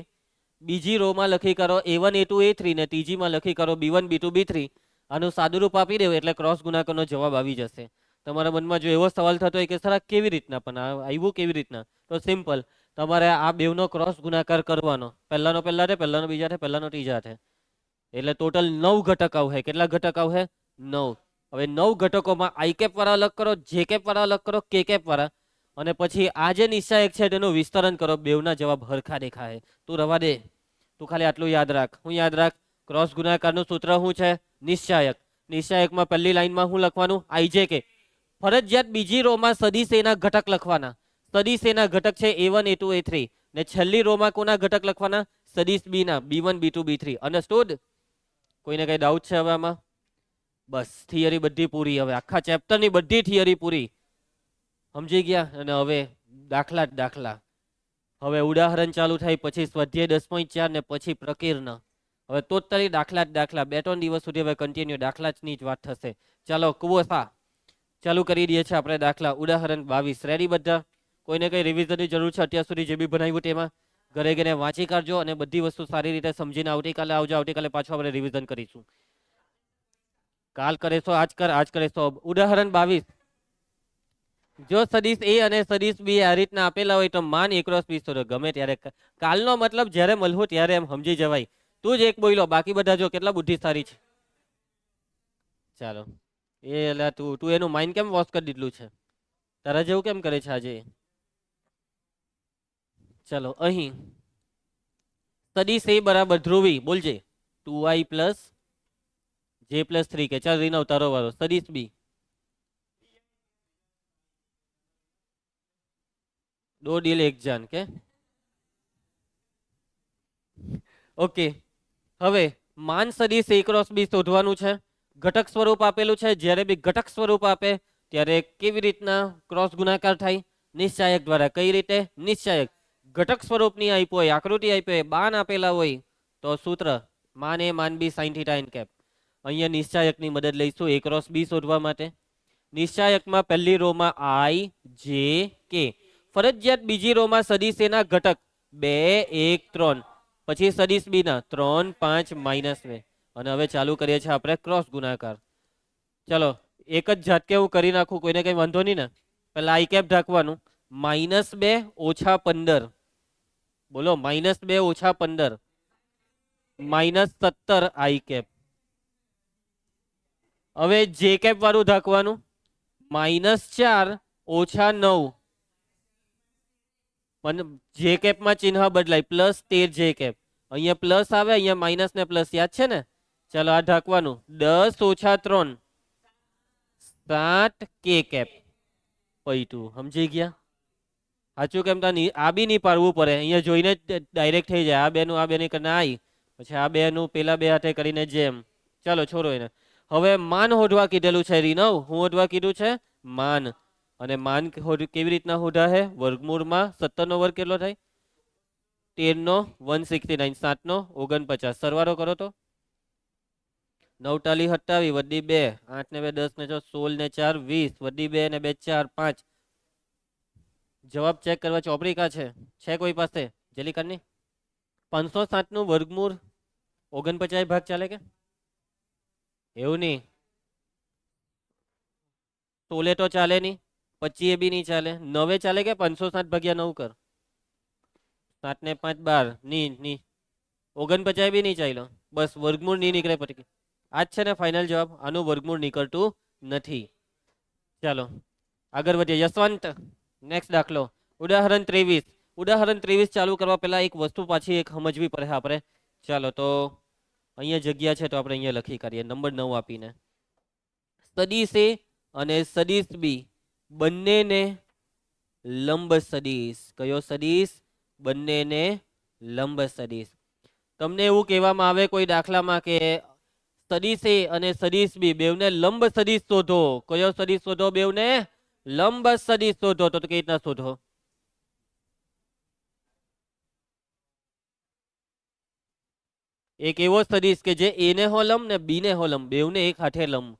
બીજી રોમાં લખી કરો a1 a2 a3 ને ત્રીજીમાં લખી કરો b1 b2 b3. આનું સાદુરૂપ આપી દેવું એટલે ક્રોસ ગુણાકારનો જવાબ આવી જશે. તમારા મનમાં જો એવો સવાલ થતો હોય કે સર આ કેવી રીતના, પણ આવ્યું કેવી રીતના, તો સિમ્પલ, તમારે આ બેવનો ક્રોસ ગુણાકાર કરવાનો. પહેલાનો પહેલા છે, પહેલાનો બીજા છે, પહેલાનો ત્રીજા છે, એટલે ટોટલ 9 ઘટક આવશે. કેટલા ઘટક આવશે? 9. હવે 9 ઘટકોમાં આઈ કેપ વાળા અલગ કરો, જે કેપ વાળા અલગ કરો, કે કેપ વાળા, અને પછી આ જે નિશ્ચાયક છે તેનું વિસ્તરણ કરો. બેવના જવાબ હરખા દેખાય. તું રવા દે, તું ખાલી આટલું યાદ રાખ. હું યાદ રાખ, ક્રોસ ગુણાકારનું સૂત્ર શું છે? નિશ્ચાયક. નિશ્ચાયકમાં પહેલી લાઈનમાં શું લખવાનું? આઈજે કે. ફરજિયાત બીજી રોમાં સદિશ એના ઘટક લખવાના. સદિશ એના ઘટક છે a1 a2 a3, ને છેલ્લી રોમાં કોના ઘટક લખવાના? સદિશ બી ના b1 b2 b3. અન્ડરસ્ટુડ? કોઈને કઈ ડાઉટ છે હવે આમાં? બસ, થિયરી બધી પૂરી. હવે આખા ચેપ્ટરની બધી થિયરી પૂરી. સમજી ગયા? અને હવે દાખલા જ દાખલા. હવે ઉદાહરણ ચાલુ થાય, પછી સ્વાધ્યાય 10.4 ને પછી પ્રકીર્ણ. હવે ટોટલી દાખલા જ દાખલા. 2-3 દિવસ સુધી હવે કન્ટિન્યુ દાખલા જ ની જ વાત થશે. ચાલો કુવોસા ચાલુ કરી દઈએ છીએ આપણે દાખલા. ઉદાહરણ 22. રેડી બધા? કોઈને કઈ રિવિઝનની જરૂર છે અત્યાર સુધી જે બી ભણાવ્યું તેમાં? ઘરે ઘરે વાંચી કાઢજો અને બધી વસ્તુ સારી રીતે સમજીને આવતીકાલે આવજો. આવતીકાલે પાછું આપણે રિવિઝન કરીશું. કાલ કરેશો, આજ કર, આજ કરેશો. ઉદાહરણ 22. જો સદિશ એ અને સદિશ બી આ રીતના આપેલા હોય તો માન a ક્રોસ બી શોધો. ગમે ત્યારે, કાલનો મતલબ જ્યારે મળવું ત્યારે એમ સમજી જવાય. તું જ એક બોલ્યો, બાકી બધા જો કેટલા બુદ્ધિશાળી છે. ચાલો એ એટલે તું એનું માઇન્ડ કેમ વોશ કરી દીધું છે? તારા જેવું કેમ કરે છે આજે? ચલો અહીં સદિશ એ બરાબર ધ્રુવી, બોલજે 2i plus j plus 3k. ચાલ રીનવ તારો વારો. સદિશ બી દો ડીલ એક જાન કે. ઓકે, હવે માન સદિશ a ક્રોસ બી શોધવાનું છે. ઘટક સ્વરૂપ આપેલું છે. જ્યારે બી ઘટક સ્વરૂપ આપે ત્યારે કેવી રીતના ક્રોસ ગુણાકાર થાય? નિશ્ચાયક દ્વારા. કઈ રીતે? નિશ્ચાયક. ઘટક સ્વરૂપની આપ્યો હોય, આકૃતિ આપી હોય, બાણ આપેલા હોય તો સૂત્ર માન એ માન બી સાઇન થીટા એન કેપ. અહીંયા નિશ્ચાયકની મદદ લઈશું a ક્રોસ બી શોધવા માટે. નિશ્ચાયકમાં પહેલી રોમાં I J K, ફરજિયાત બીજી રોમાં સદિશ A ના ઘટક 2 1 3, પછી સદિશ B ના 3 5 -2, અને હવે ચાલુ કરીએ છીએ આપણે ક્રોસ ગુણાકાર. ચલો એક જ ઝાટકે હું કરી નાખું, કોઈને કઈ વાંધો નહીં ને? પેલા I કેપ ઢાંકવાનું, -2 - 15, બોલો -2 - 15 -17 I કેપ. હવે જે કેપ વાળું ઢાંકવાનું, -4 - 9, પણ જે કેપમાં ચિહ્ન બદલાય, +13 જે કેપ. અહીંયા પ્લસ આવે, અહીંયા માઇનસ ને પ્લસ, યાદ છે ને? ચાલો આ ઢાંકવાનું, 10 - 3 7 કે કેપ પૈટું. સમજી ગયા? સાચું કેમ? આ બી નહીં પાડવું પડે, અહીંયા જોઈને ડાયરેક્ટ થઈ જાય. આ બેનું આ બેની કરીને આઈ, પછી આ બેનું પેલા બે હાથે કરીને જેમ. ચાલો છોડો એને. હવે માન હોધવા કીધેલું છે રીનવ. હું હોધવા કીધું છે? માન. અને માન કેવી રીતના હોધા હે? વર્ગમૂળમાં 17 નો વર્ગ કેટલો થાય? 13 નો 169, 7 નો 49. સરવાળો કરો તો 9 ટાલી 27 વધી 2, 8 ને 2 10 ને 4 16 ને 4 20, વધી 2 ને 2 4 5. જવાબ ચેક કરવા ચોપડી કા છે કોઈ પાસે? જલ્દી કરની. 507 નું વર્ગમૂળ 49 ભાગ ચાલે કે? એવું નહીં. 16 તો ચાલે નહીં, 25 બી નહીં ચાલે, 9 ચાલે કે? 507 ભાગ્યા 9 કર, 7 ને 5 12, ની 49 બી નહીં ચાલ્યો. બસ વર્ગમૂળ નહીં નીકળે પછી. આ જ છે ને ફાઇનલ જવાબ. આનું વર્ગમૂળ નીકળતું નથી. ચાલો આગળ વધીએ. યશવંત, નેક્સ્ટ દાખલો ઉદાહરણ 23. ઉદાહરણ 23 ચાલુ કરવા પહેલા એક વસ્તુ પાછી એક સમજવી પડે આપણે. ચાલો તો અહીંયા જગ્યા છે તો આપણે અહીંયા લખી કાઢીએ નંબર 9 આપીને. સદિશ A અને સદિશ B બંનેને લંબ સદિશ. કયો સદિશ? બંનેને લંબ સદિશ. તમને એવું કહેવામાં આવે કોઈ દાખલામાં કે સદિશ A અને સદિશ B બેવને લંબ સદિશ શોધો. કયો સદિશ શોધો? બેવને લંબ સદિશ શોધો. તો કઈ રીતના શોધો? એક એવો સદિશ કે જે A ને હો લંબ ને B ને હો લંબ, બેવને એક હાથે લંબ.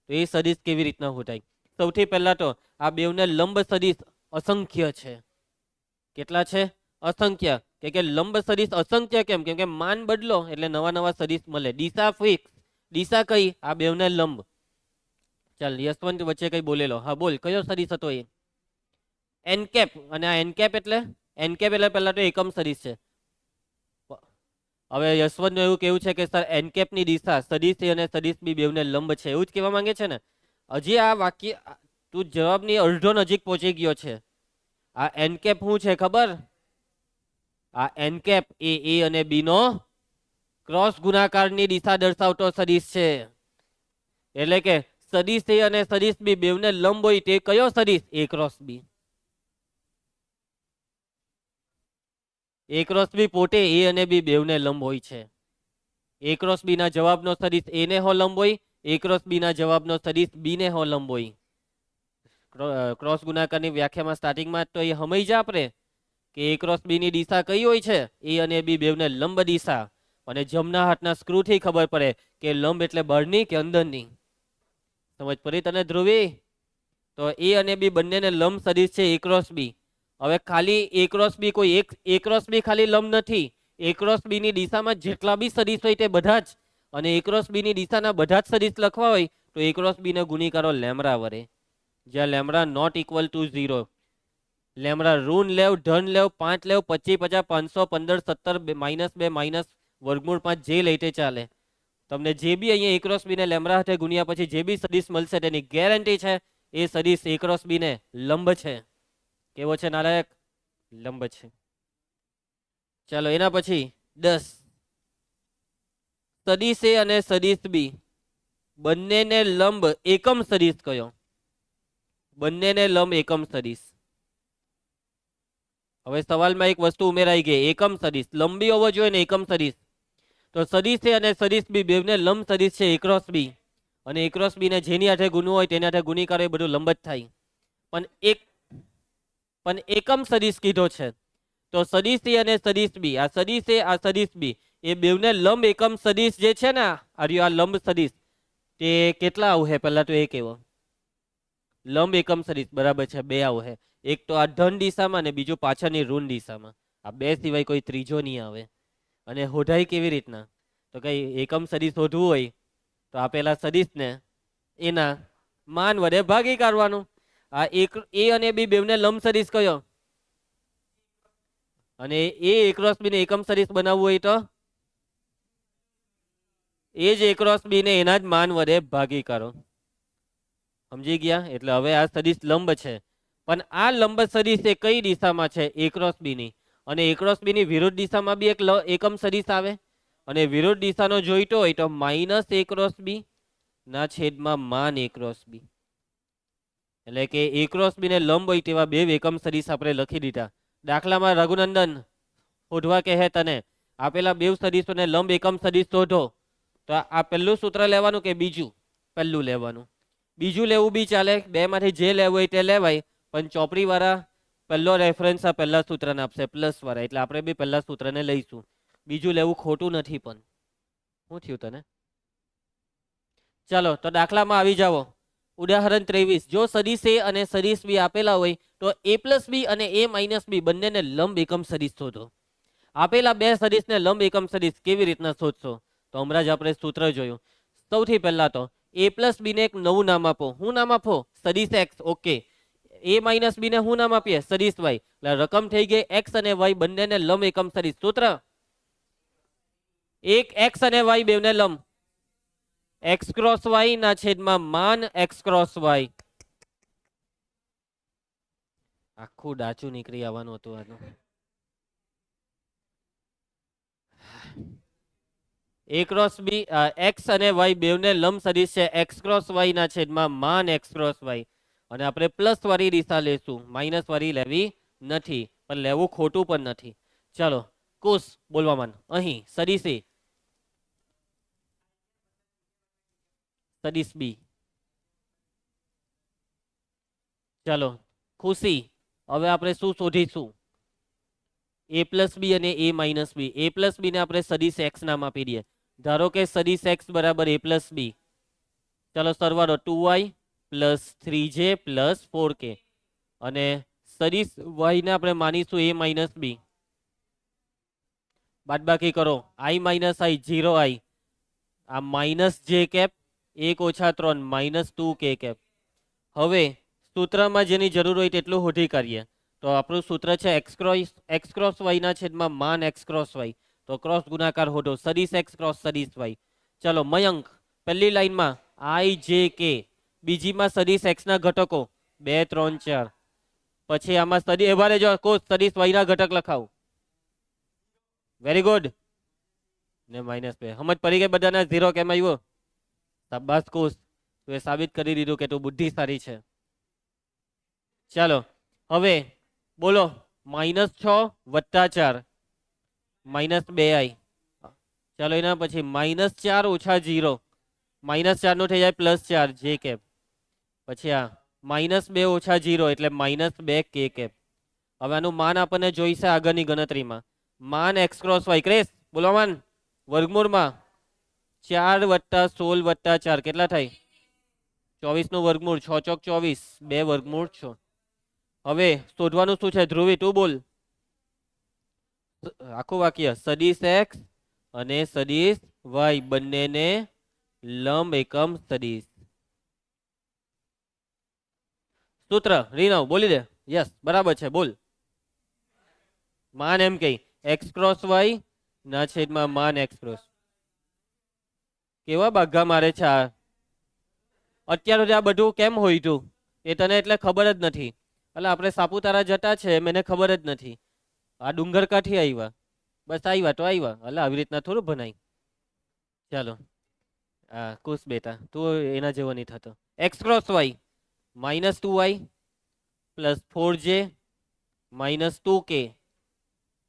તો એ સદિશ કેવી રીતના હોતાય? સૌથી પહેલા તો આ બેવને લંબ સદિશ અસંખ્ય છે. કેટલા છે? અસંખ્ય. કે લંબ સદિશ અસંખ્ય કેમ? કેમ કે માન બદલો એટલે નવા નવા સદિશ મળે. દિશા ફિક્સ. દિશા કઈ? આ બેવને લંબ. ચાલ યશવંત વચ્ચે કઈ બોલેલો. હા બોલ, કયો સદિશ હતો એ? N cap. અને આ એન કેપ એટલે? એન કેપ એટલે પહેલા તો એકમ સદિશ છે. હવે યશવંત એવું કેવું છે કે સર એન કેપ ની દિશા સદિશ A અને સદિશ B બેવને લંબ છે, એવું જ કહેવા માંગે છે ને? હજી આ વાક્ય તું જવાબની અડધો નજીક પહોંચી ગયો છે. આ એન કેપ શું છે ખબર? આ એન કેપ એ A અને B નો ક્રોસ ગુણાકારની દિશા દર્શાવતો સદિશ છે. એટલે કે સદિશ A અને સદિશ B બેવને લંબ હોય તે કયો સદિશ? A cross B. A cross B પોતે A અને B બેવને લંબ હોય છે. A ક્રોસ B ના જવાબનો સદિશ A ને હો લંબ હોય, A ક્રોસ B ના જવાબનો સદિશ B ને હો લંબ હોય. ક્રોસ ગુણાકારની વ્યાખ્યામાં સ્ટાર્ટિંગમાં તો એ સમજી જા આપણે કે A ક્રોસ B ની દિશા કઈ હોય છે? A અને B બેવને લંબ દિશા. અને જમણા હાથના સ્ક્રૂ થી ખબર પડે કે લંબ એટલે બહારની કે અંદરની. સમજ પડી તને ધ્રુવી? તો A અને B બંનેને લંબ સદિશ છે A ક્રોસ B. હવે ખાલી A ક્રોસ B કોઈ એક A ક્રોસ B ખાલી લંબ નથી. A ક્રોસ B ની દિશામાં જેટલા બી સદિશ હોય તે બધા જ. અને A ક્રોસ B ની દિશાના બધા જ સદિશ લખવા હોય તો A ક્રોસ B ને ગુણીકારો લેમડા વડે. જ્યાં lambda not equal to 0. Lambda ઋણ લેવ, ધન લેવ, 5 લેવ, 25 50 500 15 17 -2 વર્ગમૂળ 5 જે લઈ તે ચાલે. તમને જે બી અહીંયા A ક્રોસ B ને લેમડા હાથે ગુણ્યા પછી જે બી સદિશ મળશે તેની ગેરંટી છે એ સદિશ A ક્રોસ B ને લંબ છે. કેવો છે નાલાયક? લંબ છે. ચાલો એના પછી 10. સદિશ A અને સદિશ B બંનેને લંબ એકમ સદિશ કયો? બંનેને લંબ એકમ સદિશ. હવે સવાલમાં એક વસ્તુ ઉમેરાઈ ગઈ, એકમ સદિશ. લંબી હોવો જોઈએ ને એકમ સદિશ. તો સદિશ A અને સદિશ B બેવને લંબ સદિશ છે A ક્રોસ B. અને A ક્રોસ B ને જેની હાથે ગુણવું હોય તેની હાથે ગુણીકારો એ બધું લંબ જ થાય. પણ એકમ સદિશ કીધો છે. તો સદિશ A અને સદિશ B, આ સદિશ A આ સદિશ B એ બેવને લંબ એકમ સદિશ જે છે ને આ લંબ સદિશ તે કેટલા આવશે પહેલા તો એ કેવો? લંબ એકમ સદિશ બરાબર છે, બે આવે. એક તો આ ધન દિશામાં ને બીજું પાછળની ઋણ દિશામાં. આ બે સિવાય કોઈ ત્રીજો નહીં આવે. અને હોઢાય કેવી રીતના? તો કઈ એકમ સદિશ શોધવું હોય તો આપેલા સદિશને એના માન વડે ભાગી કાઢવાનું. આ એક એ અને બી બેવને લંબ સદિશ કયો? અને એ a ક્રોસ બી ને એકમ સદિશ બનાવવું હોય તો એ જ a ક્રોસ બી ને એના જ માન વડે ભાગી કાઢો. સમજી ગયા? એટલે હવે આ સદિશ લંબ છે, પણ આ લંબ સદિશ એ કઈ દિશામાં છે? a ક્રોસ બી ની. અને a ક્રોસ બી ની વિરુદ્ધ દિશામાં બી એક એકમ સદિશ આવે. અને વિરુદ્ધ દિશાનો જોઈતો હોય તો માઇનસ a ક્રોસ બી ના છેદમાં માન a ક્રોસ બી. એટલે કે a ક્રોસ બી ને લંબ હોય તેવા બે એકમ સદિશ આપણે લખી દીધા. દાખલામાં રઘુનંદન શોધવા કહે તને આપેલા બે સદિશોને લંબ એકમ સદિશ શોધો, તો આ પહેલું સૂત્ર લેવાનું કે બીજું? પહેલું લેવાનું. બીજું લેવું બી ચાલે, બે માંથી જે લેવું હોય તે લેવાય, પણ ચોપડી વાળા પહેલો રેફરન્સ આ પહેલા સૂત્રને આપશે, પ્લસ વાળા. એટલે આપણે બી પહેલા સૂત્રને લઈશું. બીજું લેવું ખોટું નથી. પણ શું થયું તને? ચાલો તો દાખલામાં આવી જાઓ. ઉદાહરણ 23. જો સદિશ a અને સદિશ b આપેલા હોય તો a પ્લસ બી અને a માઇનસ બી બંનેને લંબ એકમ સદિશ શોધો. આપેલા બે સદિશને લંબ એકમ સદિશ કેવી રીતના શોધશો? તો હમણાં જ આપણે સૂત્ર જોયું. સૌથી પહેલા તો a પ્લસ બી ને એક નવું નામ આપો. શું નામ આપો? સદિશ x. ઓકે. a માઇનસ બી ને શું નામ આપીએ? સદિશ y. એટલે રકમ થઈ ગઈ x અને y બંનેને લંબ એકમ સદિશ. સૂત્ર એક x અને y બેવને લંબ x ક્રોસ y ના છેદમાં માન x ક્રોસ y. આખું ડાચું નીકળી આવવાનું હતું આનું. a ક્રોસ બી x અને y બેવને લંબ સદિશ છે x ક્રોસ y ના છેદમાં માન x ક્રોસ y. અને આપણે પ્લસ વાળી દિશા લેશું, માઇનસ વાળી લેવી નથી, પણ લેવું ખોટું પણ નથી. ચાલો કુશ બોલવા માંડ. અહીં સદિશ a સદિશ બી. ચાલો ખુશી, હવે આપણે શું શોધીશું? a પ્લસ બી અને a minus B. a plus B ને આપણે સદિશ x નામ આપી દઈએ. ધારો કે સદિશ x બરાબર a પ્લસ બી. ચાલો સરવાળો 2y plus 3j plus 4k. અને સદિશ y ને આપણે માનીશું a માઇનસ બી. બાદબાકી કરો, i માઇનસ i 0i. આ માઇનસ જે કેપ 1 ઓછા 3 માઇનસ 2k કેપ. હવે સૂત્રમાં જેની જરૂર હોય તેટલું શોધી કાઢીએ. તો આપણું સૂત્ર છે એક્સ ક્રોસ વાય ના છેદમાં માન એક્સ ક્રોસ વાય. તો ક્રોસ ગુણાકાર શોધો, સદિશ એક્સ ક્રોસ સદિશ વાય. ચલો મયંક પહેલી લાઈનમાં આઈ જે કે, બીજીમાં સદિશ એક્સ ના ઘટકો 2 3 4. પછી આમાં એવારે જો કોષ સદિશ વાય ના ઘટક લખાવ. Very good. ને -2 સમજ પડી ગઈ બધાના? 0 કેમ આવ્યો? શાબાશ કોષ, તું એ સાબિત કરી દીધું કે તું બુદ્ધિશાળી છે. ચાલો હવે બોલો, -6 વત્તા 4 -2i. ચાલો એના પછી -4 ઓછા 0, -4 નું થઈ જાય +4 જે કેપ. પછી આ -2 ઓછા 0 એટલે -2 કે કેપ. હવે આનું માન આપણને જોઈશે આગળની ગણતરીમાં. માન એક્સ ક્રોસ વાય ક્રેસ બોલો માન વર્ગમૂળમાં 4 વત્તા 16 વત્તા 4 કેટલા થાય? 24 નું વર્ગમૂળ. 6 ચોક 24, 2 વર્ગમૂળ 6. હવે શોધવાનું શું છે? ધ્રુવી તું બોલ આખું વાક્ય. સદિશ એક્સ અને સદિશ વાય બંનેને લંબ એકમ સદિશ. સૂત્ર રીનાવ બોલી દે. યસ બરાબર છે, બોલ. માન એમ કઈ એક્સ ક્રોસ વાય ના છેદમાં માન એક્સ ક્રોસ. કેવા બાઘા મારે છે આ? અત્યાર સુધી આ બધું કેમ હોય તું એ તને એટલે ખબર જ નથી. એટલે આપણે સાપુતારા જતા છે મને ખબર જ નથી. આ ડુંગર કાંઠી આવ્યા, બસ આવ્યા તો આવ્યા. એટલે આવી રીતના થોડું ભણાય. ચાલો હા કુશ બેટા, તું એના જેવો નહીં થતો. X cross y -2y plus 4j -2k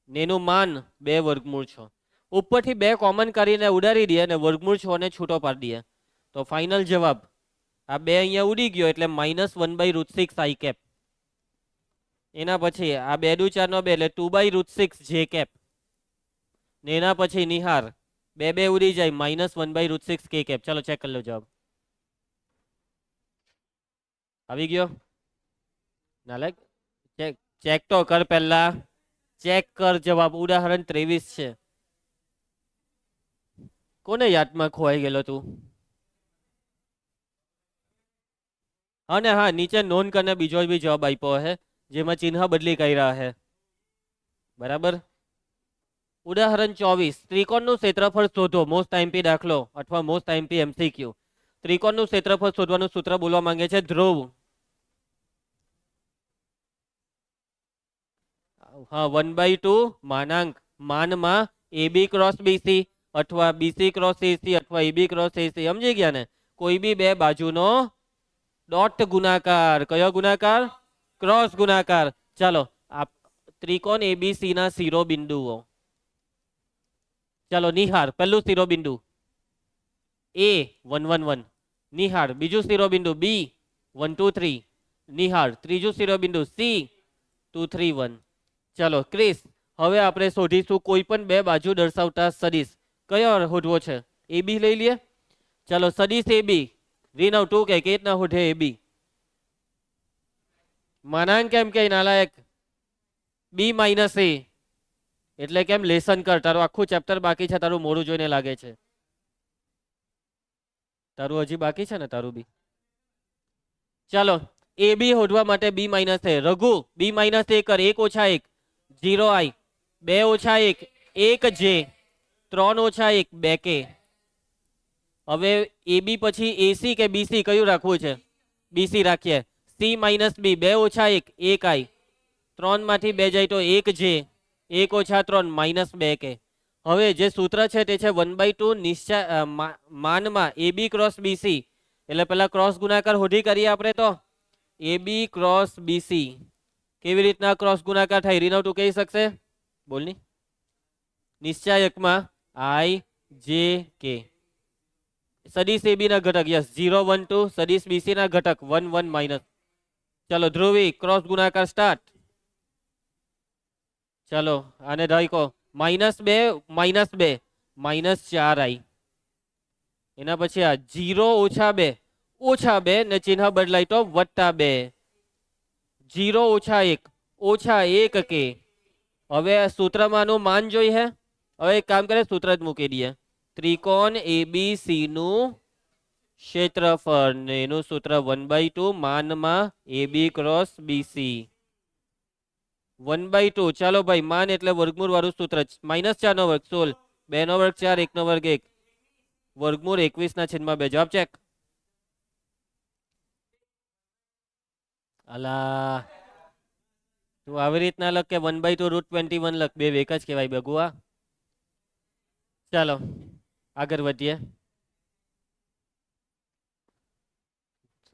નેનું માન 2 વર્ગમૂળ 6. ઉપરથી 2 કોમન કરીને ઉડાડી દે અને વર્ગમૂળ 6 ને છૂટો પાડી દે. તો ફાઇનલ જવાબ આ 2 અહીંયા ઉડી ગયો એટલે -1/√6 i કેપ. એના પછી આ 2 દુ 4 નો 2 એટલે 2/√6 જે કેપ. ને એના પછી નિહાર 2 2 ઉડી જાય -1/√6 કે કેપ. ચલો ચેક કરી લો જવાબ. આવી ગયો નાલાયક ચેક ચેક તો કર પહેલા ચેક કર જવાબ ઉદાહરણ 23 છે કોને યાદમાં ખોવાઈ ગયેલો તું અને હા નીચે નોંધ કરીને બીજો બી જવાબ આપ્યો હે જેમાં ચિહ્ન બદલી કર્યા હે બરાબર ઉદાહરણ 24 ત્રિકોણનું ક્ષેત્રફળ શોધો મોસ્ટ આઈએમપી દાખલો અથવા મોસ્ટ આઈએમપી એમસીક્યુ ત્રિકોણનું ક્ષેત્રફળ શોધવાનું સૂત્ર બોલવા માંગે છે ધ્રુવ હા 1/2 માનાંક માનમાં એબી ક્રોસ બીસી અથવા બીસી ક્રોસ એસી અથવા એબી ક્રોસ એસી સમજી ગયા ને કોઈ બી બે બાજુનો ડોટ ગુણાકાર કયો ગુણાકાર ક્રોસ ગુણાકાર ચાલો આ ત્રિકોણ એબીસી ના શિરોબિંદુઓ ચાલો નિહાર પહેલું શિરોબિંદુ એ 1 1 1 નિહાર બીજું શિરોબિંદુ બી 1 2 3 નિહાર ત્રીજું શિરોબિંદુ સી 2 3 1 ચાલો ક્રિસ હવે આપણે શોધીશું કોઈ પણ બે બાજુ દર્શાવતા સદિશ કયો શોધવો છે એ બી લઈ લઈએ ચાલો સદિશ એ બી રીનવ તું કે રીતના શોધે એ બી માનાંક કેમ કે નાલાયક બી માઇનસ એ એટલે કેમ લેસન કર તારું આખું ચેપ્ટર બાકી છે તારું મોડું જોઈને લાગે છે તારું હજી બાકી છે ને તારું બી ચાલો એ બી શોધવા માટે બી માઇનસ એ રઘુ બી માઇનસ એ કર 1 ઓછા 1 0 આઈ 2 ઓછા 1 1 જે 3 ઓછા 1 2 કે હવે એ બી પછી એસી કે બીસી કયું રાખવું છે બીસી રાખીએ સી માઇનસ બી 2 ઓછા 1 1 આઈ 3 માંથી 2 જાય તો 1 જે 1 ઓછા 3 માઇનસ 2 કે હવે જે સૂત્ર છે તે છે 1/2 નિશ્ચય માનમાં એ બી ક્રોસ બીસી એટલે પેલા ક્રોસ ગુણાકાર હોધી કરીએ આપણે તો એ બી ક્રોસ બીસી કેવી રીતના ક્રોસ ગુણાકાર થાય રીનવ તું કહી શકશે બોલની નિશ્ચાયકમાં આઈ જે કે સદિશ એબી ના ઘટક યસ 0 1 2 સદિશ બીસી ના ઘટક 1 1 માઇનસ ચલો ધ્રુવી ક્રોસ ગુણાકાર સ્ટાર્ટ ચલો આને ધાઈકો -2 -4 આઈ એના પછી આ 0 ઓછા 2 ને ચિહ્ન બદલાય તો +2 0 ઓછા 1 કે હવે સૂત્રમાંનું માન જોઈ હે હવે એક કામ કરે સૂત્ર જ મૂકી દઈએ ત્રિકોણ એબીસી નું ક્ષેત્રફળ ને એનું સૂત્ર 1/2 માનમાં એબી ક્રોસ બીસી 1/2 ચાલો ભાઈ માન એટલે વર્ગમૂળ વાળું સૂત્ર -4 નો વર્ગ 16 2 નો વર્ગ 4 1 નો વર્ગ 1 વર્ગમૂળ 21 ના છેદમાં 2 જવાબ ચેક અલા તું આવી રીતના લખ કે 1/2 √21 લખ બે એક જ કહેવાય બગુઆ ચાલો આગળ વધીએ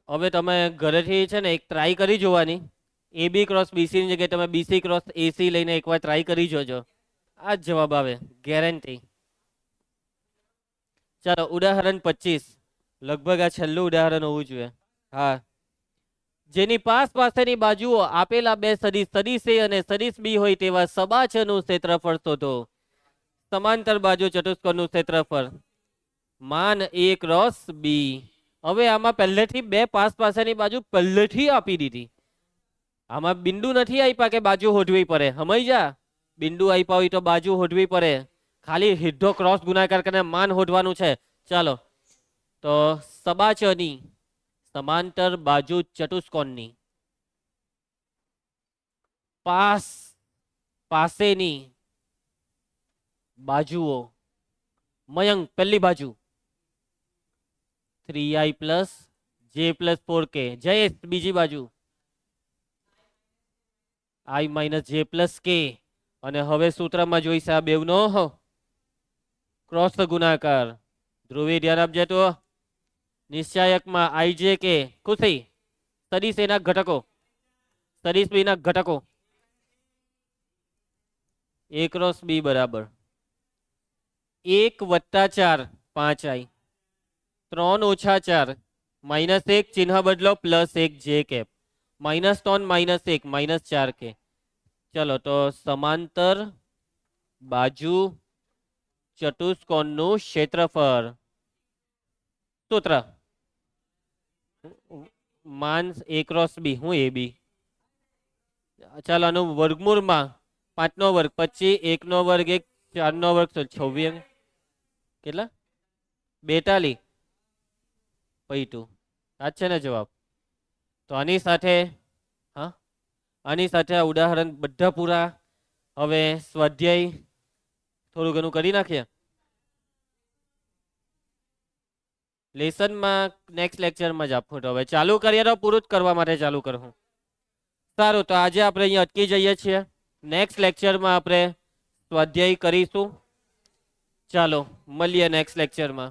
હવે તમે ઘરેથી છે ને એક ટ્રાય કરી જોવાની એ બી ક્રોસ બીસી ની જગ્યાએ તમે બીસી ક્રોસ એસી લઈને એકવાર ટ્રાય કરી જોજો આ જ જવાબ આવે ગેરંટી ચાલો ઉદાહરણ 25 લગભગ આ છેલ્લું ઉદાહરણ હોવું જોઈએ હા જેની પાસેની બાજુઓ આપેલા બે સદિશ એ અને સદિશ બી હોય તેવા સબાચનું ક્ષેત્રફળ શોધો સમાંતર બાજુ ચતુષ્કોણનું ક્ષેત્રફળ માન એ ક્રોસ બી હવે આમાં પહેલેથી બે પાસેની બાજુ પહેલેથી આપી દીધી આમાં બિંદુ નથી આપ્યા કે બાજુ હોધવી પડે સમજ્યા બિંદુ આપ્યા હોય તો બાજુ હોધવી પડે ખાલી સીધો ક્રોસ ગુણાકાર કરીને માન હોધવાનું છે ચાલો તો સબાચની સમાંતર બાજુ ચતુષ્કોણની પાસેની બાજુઓ મયંક પહેલી બાજુ 3i + j + 4k જયેશ બીજી બાજુ i - j + k અને હવે સૂત્રમાં જોઈશે આ બેવનો ક્રોસ ગુણાકાર ધ્રુવી ધ્યાન આપજે તો નિશ્ચાયકમાં i j k ખુશી સદિશ એના ઘટકો સદિશ બી ના ઘટકો a ક્રોસ b બરાબર 1 + 4 5i 3 ઓછા 4 -1 ચિહ્ન બદલો +1 j કેપ -3 -1 -4 કે ચલો તો સમાંતર બાજુ ચતુષ્કોણનું ક્ષેત્રફળ સૂત્ર માન a ક્રોસ b હું a b. ચાલો આનું વર્ગમૂળમાં 5 નો વર્ગ 25, 1 નો વર્ગ 1, 4 નો વર્ગ 26, કેટલા 42 π2 આ છે ને જવાબ. તો આની સાથે હા આની સાથે આ ઉદાહરણ બધા પૂરા. હવે સ્વાધ્યાય થોડું ઘણું કરી નાખીએ. લેસનમાં નેક્સ્ટ લેક્ચરમાં જ આપવું. તો હવે ચાલુ કરીએ તો પૂરું જ કરવા માટે ચાલુ કરું. સારું, તો આજે આપણે અહીંયા અટકી જઈએ છીએ. નેક્સ્ટ લેક્ચરમાં આપણે સ્વાધ્યાય કરીશું. ચાલો મળીએ નેક્સ્ટ લેક્ચરમાં.